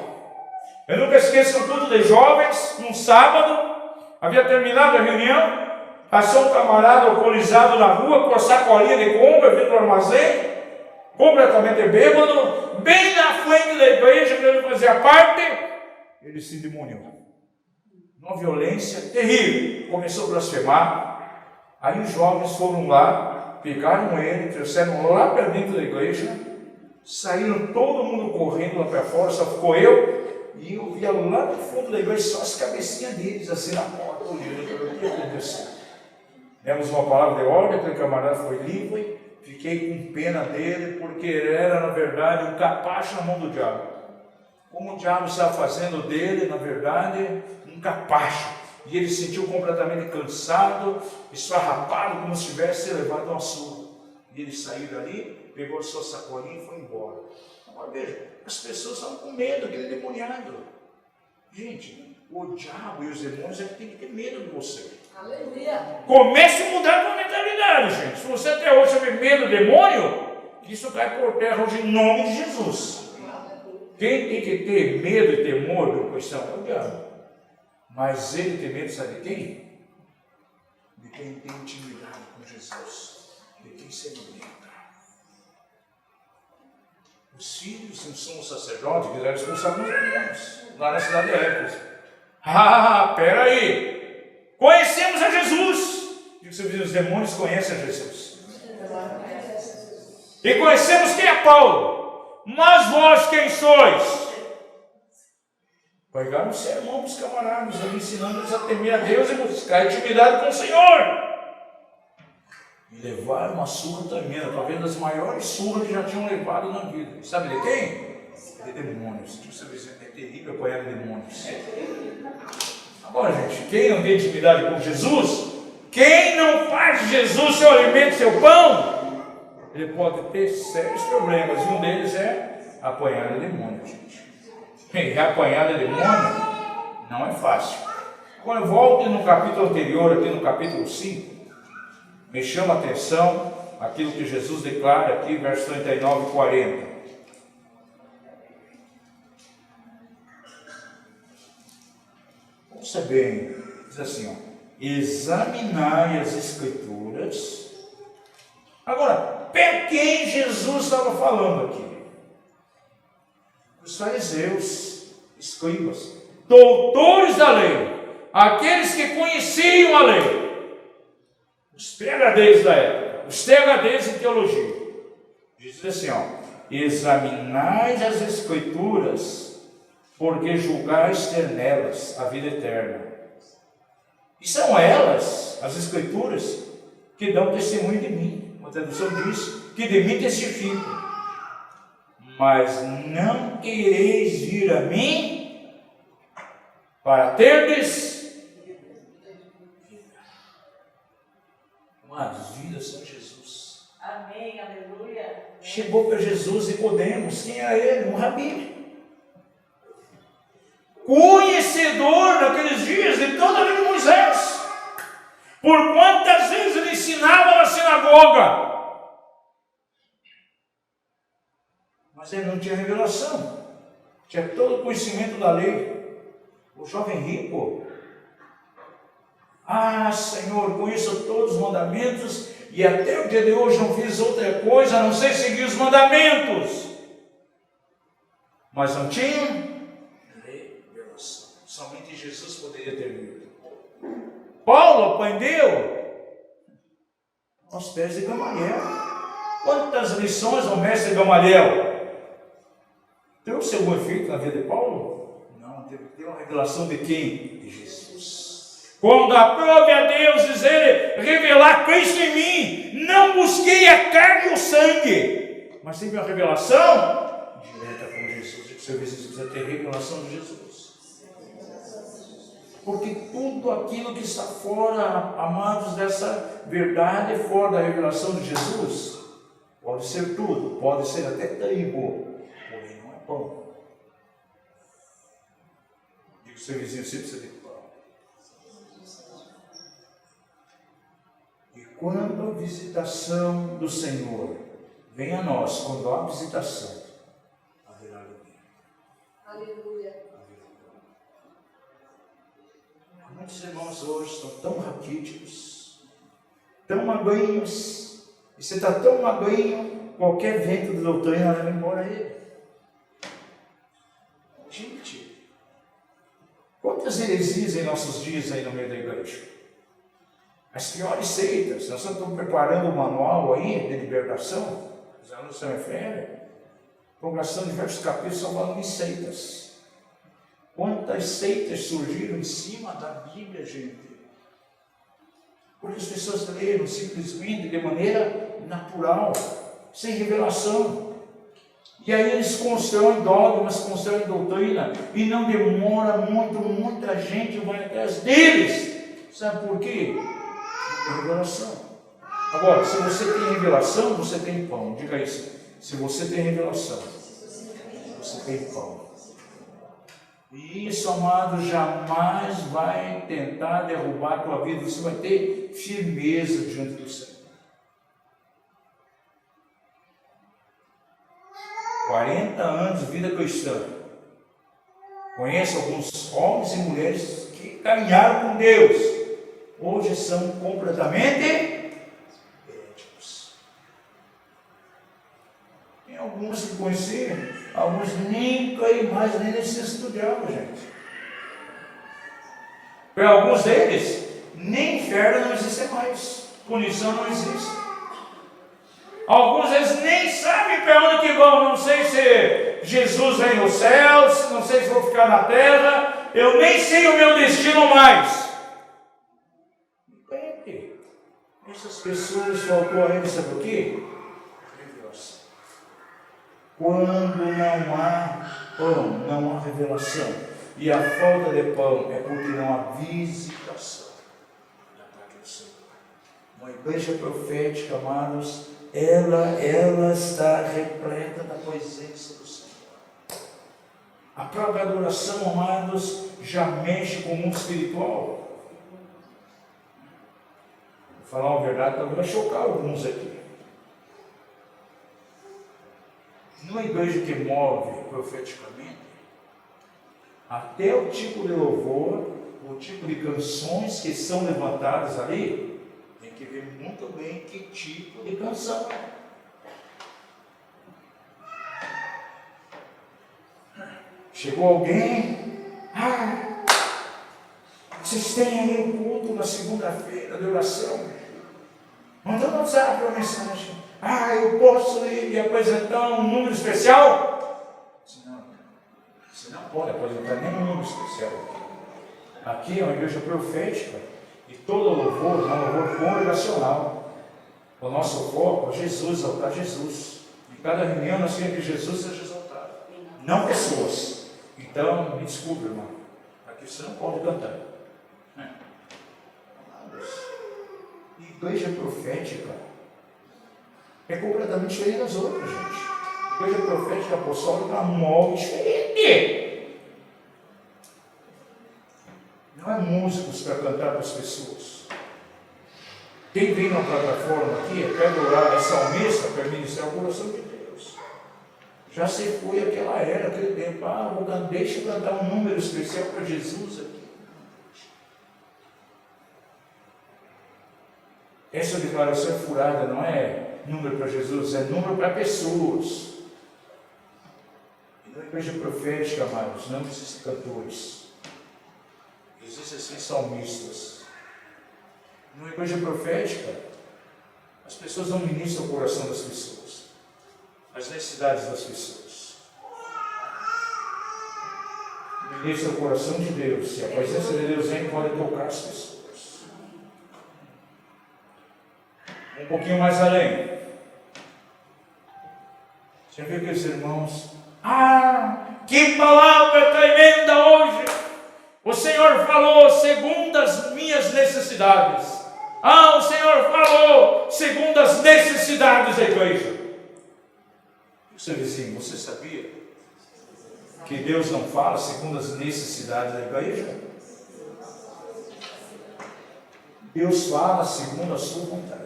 Eu nunca esqueço um culto de jovens, num sábado, havia terminado a reunião, passou um camarada alcoolizado na rua, com a sacolinha de compra, vindo do armazém, completamente bêbado, bem na frente da igreja, querendo fazer a parte, ele se endemoniou. Uma violência terrível, começou a blasfemar. Aí os jovens foram lá, pegaram ele, trouxeram lá para dentro da igreja, saíram todo mundo correndo lá para fora, só ficou eu, e eu via lá no fundo da igreja só as cabecinhas deles, assim na porta, olhando para o que aconteceu. Demos uma palavra de ordem, aquele camarada foi livre, fiquei com pena dele, porque ele era, na verdade, um capacho na mão do diabo. Como o diabo estava fazendo dele, na verdade, um capacho. E ele se sentiu completamente cansado, esfarrapado, como se tivesse levado uma surra. E ele saiu dali, pegou a sua sacolinha e foi embora. Agora veja, as pessoas estão com medo, aquele demoniado. Gente, o diabo e os demônios é que tem que ter medo de você. Aleluia. Comece a mudar a sua mentalidade, gente. Se você até hoje teve medo do demônio, isso cai por terra hoje em nome de Jesus. Quem tem que ter medo e temor do cristão é o diabo. Mas ele tem medo, sabe de quem? De quem tem intimidade com Jesus. De quem se alimenta. Os filhos de um sumo sacerdote quiseram expulsar os demônios lá na cidade de Éfeso. Peraí! Conhecemos a Jesus! E os demônios conhecem a Jesus. E conhecemos quem é Paulo. Mas vós quem sois? Pegaram o sermão dos camaradas, ensinando-eles a temer a Deus e buscar intimidade com o Senhor. E levaram uma surra tremenda, talvez das maiores surras que já tinham levado na vida. Sabe de quem? De demônios. É terrível apanhar de demônios. Agora, gente, quem não tem intimidade com Jesus, quem não faz de Jesus seu alimento, seu pão, ele pode ter sérios problemas. E um deles é apanhar de demônio, gente. E apanhar de demônio não é fácil. Agora, volte no capítulo anterior, aqui no capítulo 5, me chama a atenção aquilo que Jesus declara aqui, versos 39 e 40. Ouça bem, diz assim, ó, examinai as Escrituras. Agora, para quem Jesus estava falando aqui? Os fariseus, escribas, doutores da lei. aqueles que conheciam a lei, os PhDs da época, os THDs em teologia, diz assim, examinais as Escrituras, porque julgais ter nelas a vida eterna. E são elas, as Escrituras, que dão testemunho de mim. Uma tradução diz que de mim testifico. Mas não quereis vir a mim para terdes uma vida sem Jesus. Amém, aleluia. Chegou para Jesus Nicodemos, quem era ele? Um rabi. Conhecedor naqueles dias de toda a lei de Moisés. Por quantas vezes ele ensinava na sinagoga. Mas ele não tinha revelação. Tinha todo o conhecimento da lei. O jovem rico. Ah, Senhor, conheço todos os mandamentos e até o dia de hoje não fiz outra coisa a não ser seguir os mandamentos. Mas não tinha revelação. Somente Jesus poderia ter vindo. Paulo aprendeu aos pés de Gamaliel. Quantas lições ao mestre Gamaliel? Trouxe algum efeito na vida de Paulo? Não, teve que ter uma revelação de quem? De Jesus. Quando aprove a Deus dizer, revelar Cristo em mim, não busquei a carne e o sangue, mas tive uma revelação direta com Jesus. E o seu vizinho precisa ter revelação de Jesus. Porque tudo aquilo que está fora, amados, dessa verdade, fora da revelação de Jesus, pode ser tudo, pode ser até trigo, porém não é pão. Diga ao seu vizinho, você precisa de pão. E quando a visitação do Senhor vem a nós, quando há visitação, haverá alegria. Aleluia. Muitos irmãos hoje estão tão raquíticos, tão magrinhos, e você está tão magrinho, qualquer vento de doutrina leva embora ele. Gente, quantas heresias em nossos dias aí no meio da igreja? As piores seitas. Nós estamos preparando um manual aí de libertação, os alunos se referem, congregação de diversos capítulos só falando de seitas. Quantas seitas surgiram em cima da Bíblia, gente? Porque as pessoas leram simplesmente de maneira natural, sem revelação. E aí eles constroem dogmas, constroem doutrina, e não demora muito, muita gente vai atrás deles. Sabe por quê? Não tem revelação. Agora, se você tem revelação, você tem pão. Diga isso. Se você tem revelação, você tem pão. E isso, amado, jamais vai tentar derrubar a tua vida. Você vai ter firmeza diante do Senhor. 40 anos de vida cristã. Conheço alguns homens e mulheres que caminharam com Deus. Hoje são completamente éticos. Tem alguns que conheceram, alguns nem caíram mais, nem licença do diabo, gente. Para alguns deles, nem inferno não existe mais, punição não existe. Alguns deles nem sabem para onde que vão, não sei se Jesus vem nos céus, não sei se vou ficar na terra, eu nem sei o meu destino mais. Essas pessoas faltou a eles, sabe o quê? Revelação. Quando não há pão, não há revelação. E a falta de pão é porque não há visitação da parte do Senhor. Uma igreja profética, amados, ela está repleta da presença do Senhor. A própria adoração, amados, já mexe com o mundo espiritual. Vou falar uma verdade, talvez vai chocar alguns aqui. Numa igreja que move profeticamente, até o tipo de louvor, o tipo de canções que são levantadas ali, tem que ver muito bem que tipo de canção é. Chegou alguém, Vocês têm aí um culto na segunda-feira de oração. Mandou no WhatsApp uma mensagem. Eu posso ir e apresentar um número especial? Não, você não pode apresentar nenhum número especial. Aqui é uma igreja profética e todo louvor é um louvor congregacional. O nosso foco é Jesus, exaltar Jesus. Em cada reunião nós queremos que Jesus seja exaltado, não pessoas. Então, me desculpe, irmão, aqui você não pode cantar. Igreja profética é completamente diferente das outras, gente. Igreja profética apostólica é um molde diferente. Não é músicos para cantar para as pessoas. Quem vem na plataforma aqui é para adorar, é salmista para ministrar o coração de Deus. Já se foi aquela era, aquele tempo, deixa eu cantar um número especial para Jesus aqui. Essa declaração é furada, não é número para Jesus, é número para pessoas. E na igreja profética, amados, não existem cantores. Existem sim salmistas. Na igreja profética, as pessoas não ministram o coração das pessoas, as necessidades das pessoas. Ministram o coração de Deus, e a presença de Deus vem e pode tocar as pessoas. Um pouquinho mais além. Você viu aqueles irmãos? Que palavra tremenda hoje! O Senhor falou segundo as minhas necessidades. O Senhor falou segundo as necessidades da igreja. Seu vizinho, você sabia que Deus não fala segundo as necessidades da igreja? Deus fala segundo a sua vontade,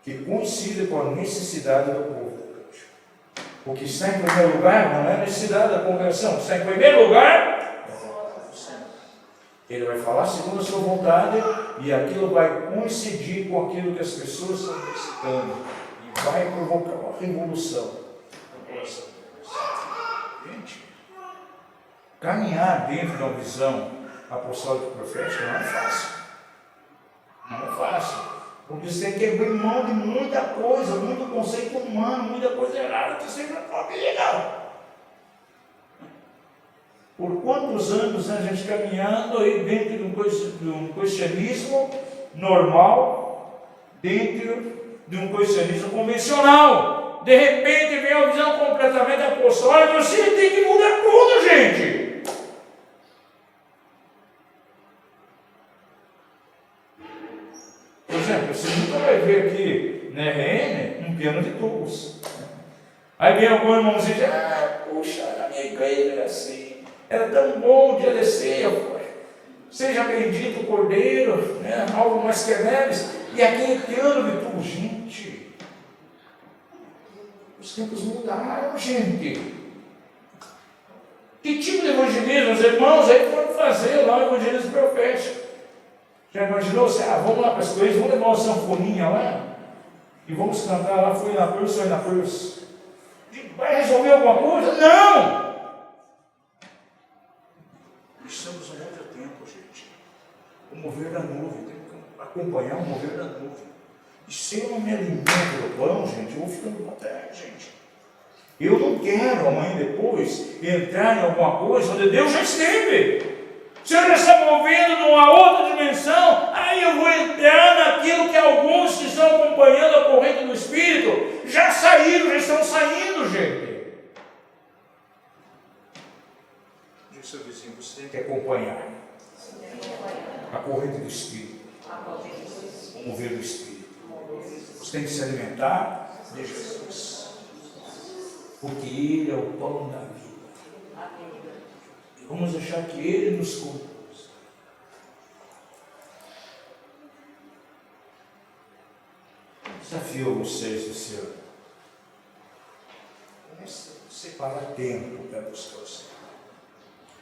que coincide com a necessidade do povo. O que está em primeiro lugar não é a necessidade da congregação, está em primeiro lugar. Ele vai falar segundo a sua vontade e aquilo vai coincidir com aquilo que as pessoas estão necessitando e vai provocar uma revolução no coração deles. Gente, caminhar dentro de uma visão apostólica e profética não é fácil. Não é fácil. Porque você tem que abrir mão de muita coisa, muito conceito humano, muita coisa errada que você não pode ligar. Por quantos anos a gente caminhando aí dentro de um cristianismo normal, dentro de um cristianismo convencional? De repente vem uma visão completamente apostólica, você tem que mudar tudo, gente. Por exemplo, você nunca vai ver aqui na RN um piano de tubos. Aí vem algum irmão e diz, puxa, na minha igreja era assim. Era tão bom o dia de ceia, seja bendito o Cordeiro, né? Algo mais que neles, e aquele piano de tudo. Gente, os tempos mudaram, gente. Que tipo de evangelismo os irmãos aí foram fazer lá, o evangelismo profético? Já imaginou? Vamos lá para as coisas, vamos levar uma sanfoninha lá, e vamos cantar lá, foi na cruz. Vai resolver alguma coisa? Não! Estamos num outro tempo, gente. O mover da nuvem, tem que acompanhar o mover da nuvem. E se eu não me alimento do pão, gente, eu vou ficando para trás, gente. Eu não quero amanhã depois entrar em alguma coisa onde Deus já esteve. Se eu já está movendo numa outra dimensão, aí eu vou entrar naquilo que alguns que estão acompanhando a corrente do Espírito já saíram, já estão saindo, gente. Seu vizinho, você tem que acompanhar a corrente do Espírito, o mover do Espírito. Você tem que se alimentar de Jesus, porque Ele é o pão da vida. E vamos deixar que Ele nos conduz. Desafio vocês esse ano. Comece a separar tempo para buscar o Senhor.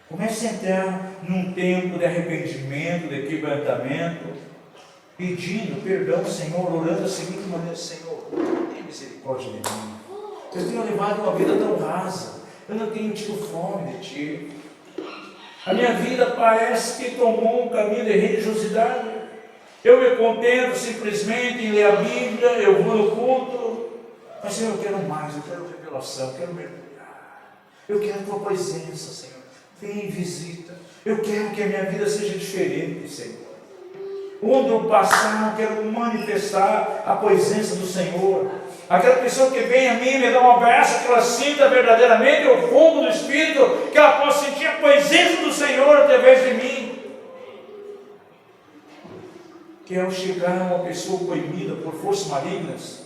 Comece a entrar num tempo de arrependimento, de quebrantamento, pedindo perdão, Senhor, orando da seguinte maneira: Senhor, tenha misericórdia de mim. Eu tenho levado uma vida tão rasa, eu não tenho tido fome de Ti. A minha vida parece que tomou um caminho de religiosidade. Eu me contento simplesmente em ler a Bíblia, eu vou no culto, mas Senhor, eu quero mais, eu quero revelação, eu quero mergulhar. Eu quero a tua presença, Senhor. Vem e visita. Eu quero que a minha vida seja diferente, Senhor. Onde eu passar, eu quero manifestar a presença do Senhor. Aquela pessoa que vem a mim, me dá um abraço, que ela sinta verdadeiramente o fogo do Espírito, que ela possa sentir a presença do Senhor através de mim. Que ao chegar uma pessoa coimida por forças malignas,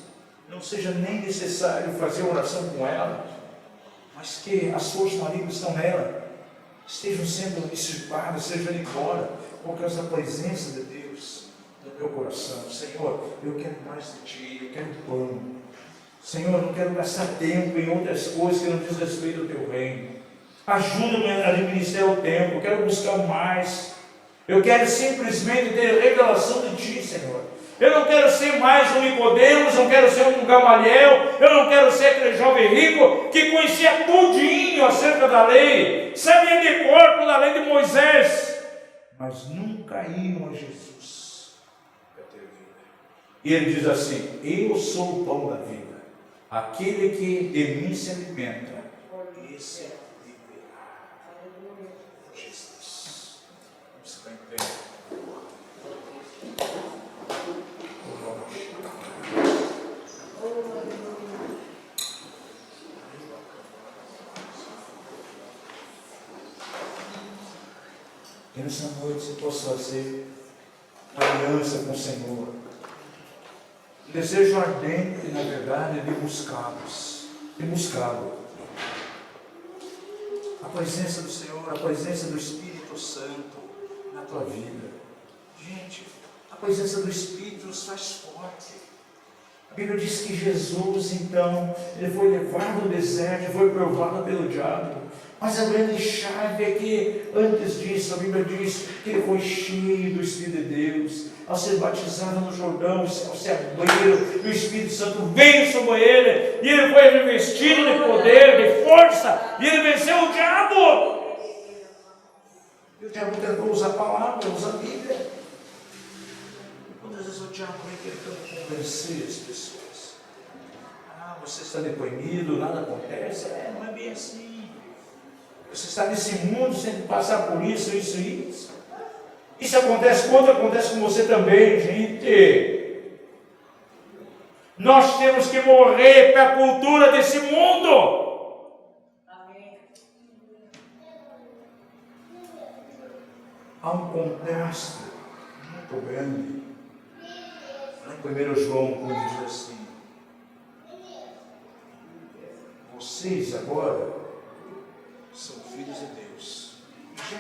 não seja nem necessário fazer oração com ela, mas que as forças malignas que estão nela estejam sendo extirpadas, sejam indo embora, por causa da presença de Deus no meu coração. Senhor, eu quero mais de Ti, eu quero pão. Senhor, eu não quero gastar tempo em outras coisas que não diz respeito ao Teu reino. Ajuda-me a administrar o tempo, eu quero buscar mais. Eu quero simplesmente ter revelação de Ti, Senhor. Eu não quero ser mais um Nicodemos, não quero ser um Gamaliel, eu não quero ser aquele jovem rico que conhecia tudinho acerca da lei, sabia de cor toda a lei de Moisés, mas nunca iam a Jesus para ter vida. E ele diz assim: eu sou o pão da vida, aquele que de mim se alimenta, esse viverá. Jesus. Vamos ficar em pé. Que nessa noite você possa fazer aliança com o Senhor. Desejo ardente, na verdade, de buscá-lo. A presença do Senhor, a presença do Espírito Santo na tua vida. Gente, a presença do Espírito nos faz forte. A Bíblia diz que Jesus, então, ele foi levado ao deserto, foi provado pelo diabo. Mas a grande chave é que, antes disso, a Bíblia diz que ele foi cheio do Espírito de Deus. Ao ser batizado no Jordão, os céus se abriram, e o Espírito Santo veio sobre ele, e ele foi revestido de poder, de força, e ele venceu o diabo. E o diabo tentou usar a palavra, usar a Bíblia. E quantas vezes o diabo vem tentando convencer as pessoas? Ah, você está deprimido, nada acontece. Não é bem assim. Você está nesse mundo sem passar por isso. Isso acontece quando acontece com você também, gente. Nós temos que morrer para a cultura desse mundo. Amém. Há um contraste muito grande. Lá em 1 João, quando diz assim: vocês agora são filhos de Deus. E já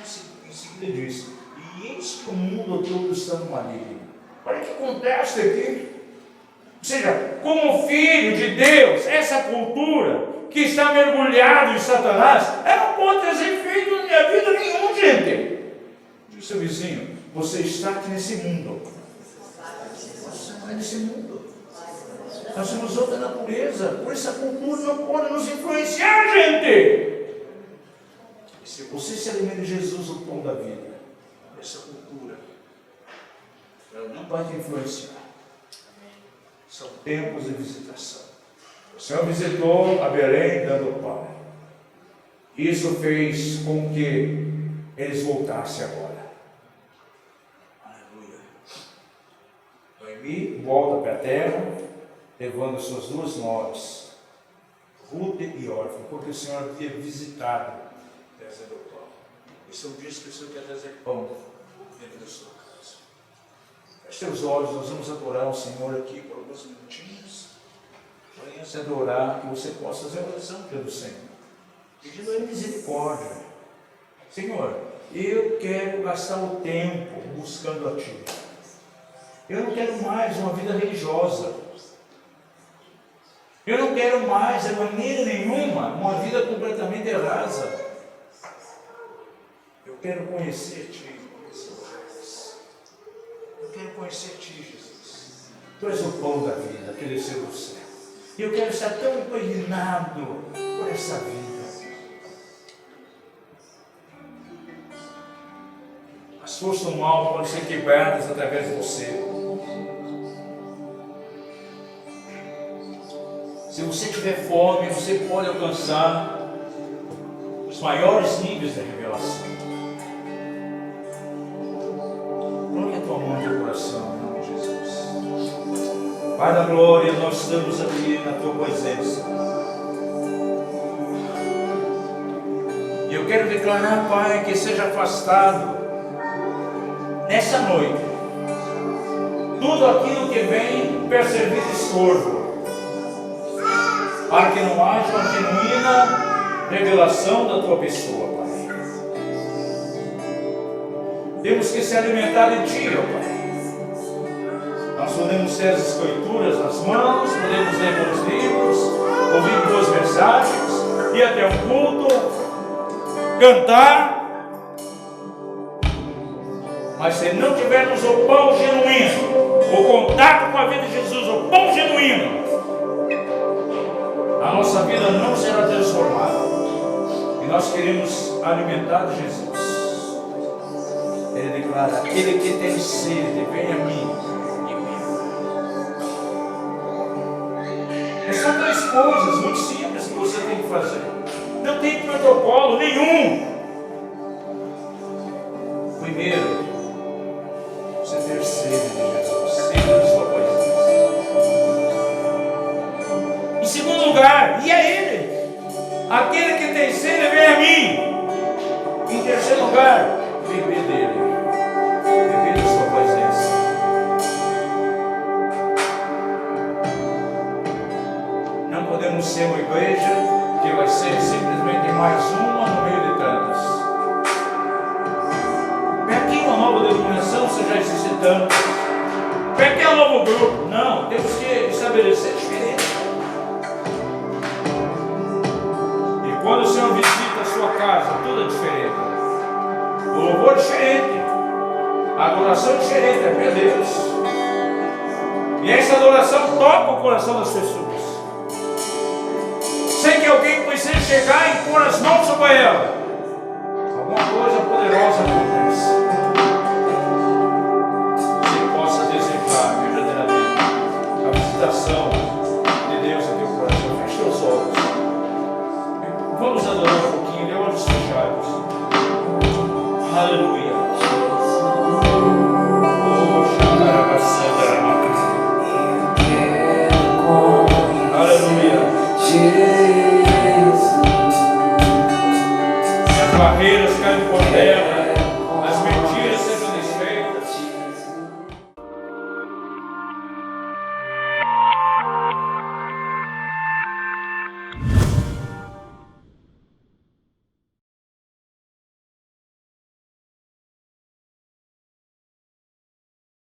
em seguida diz: e eis que o mundo todo está no maligno. Olha que contraste aqui. Ou seja, como filho de Deus, essa cultura que está mergulhada em Satanás, ela não pode trazer efeito na minha vida nenhum, gente. Diz o seu vizinho: você está aqui nesse mundo. Você não é nesse mundo. Nós somos outra natureza. Por essa cultura não pode nos influenciar, gente. Se você se alimenta de Jesus, o pão da vida, essa cultura, ela não vai te influenciar. São tempos de visitação. O Senhor visitou a Belém dando pão. Isso fez com que eles voltassem agora. Aleluia. Noemi volta para a terra, levando suas duas noras, Ruth e Orfa, porque o Senhor havia visitado. Esse é um dia que o Senhor quer trazer pão dentro da sua casa. Feche seus olhos, nós vamos adorar o Senhor aqui por alguns minutinhos. Porém, antes de adorar, que você possa fazer a oração pelo Senhor, pedindo a Ele misericórdia. Senhor, eu quero gastar o tempo buscando a Ti. Eu não quero mais uma vida religiosa. Eu não quero mais, de maneira nenhuma, uma vida completamente rasa. Eu quero conhecer-te, Jesus. Eu quero conhecer-te, Jesus. Tu és o pão da vida que desceu do céu. E eu quero estar tão impregnado por essa vida. forças do mal podem ser quebradas através de você. Se você tiver fome, você pode alcançar os maiores níveis da revelação. Coloque a tua mão no teu coração, em nome de Jesus. Pai da glória, nós estamos aqui na tua presença. E eu quero declarar, Pai, que seja afastado nessa noite tudo aquilo que vem para servir de estorvo, para que não haja uma genuína revelação da tua pessoa, Pai. Temos que se alimentar de ti, ó Pai. Nós podemos ter as escrituras nas mãos, podemos ler bons livros, ouvir boas mensagens, ir até um culto, cantar, mas se não tivermos o pão genuíno, o contato com a vida de Jesus, o pão genuíno, a nossa vida não será transformada. E nós queremos alimentar de Jesus. Ele declara: aquele que tem sede, venha a mim e beba. São três coisas muito simples que você tem que fazer. Não tem protocolo nenhum. Primeiro, você ter sede de Jesus, sede da sua presença. Em segundo lugar, e é Ele, aquele que tem sede, vem a mim. Em terceiro lugar, beber dele, beber da sua presença. Não podemos ser uma igreja que vai ser simplesmente mais uma no meio de tantas. Para que uma nova denominação, se já existe tanto? Para que um novo grupo? Não, temos que estabelecer diferença. E quando o Senhor visita a sua casa, tudo é diferente. O louvor é diferente, a adoração é diferente, é para Deus. E essa adoração toca o coração das pessoas. Sem que alguém precise chegar e pôr as mãos sobre ela, alguma coisa poderosa acontece. Você possa desejar verdadeiramente a visitação de Deus em teu coração. Feche os olhos. Vamos adorar um pouquinho de olhos fechados. Aleluia. Aleluia. As barreiras caem por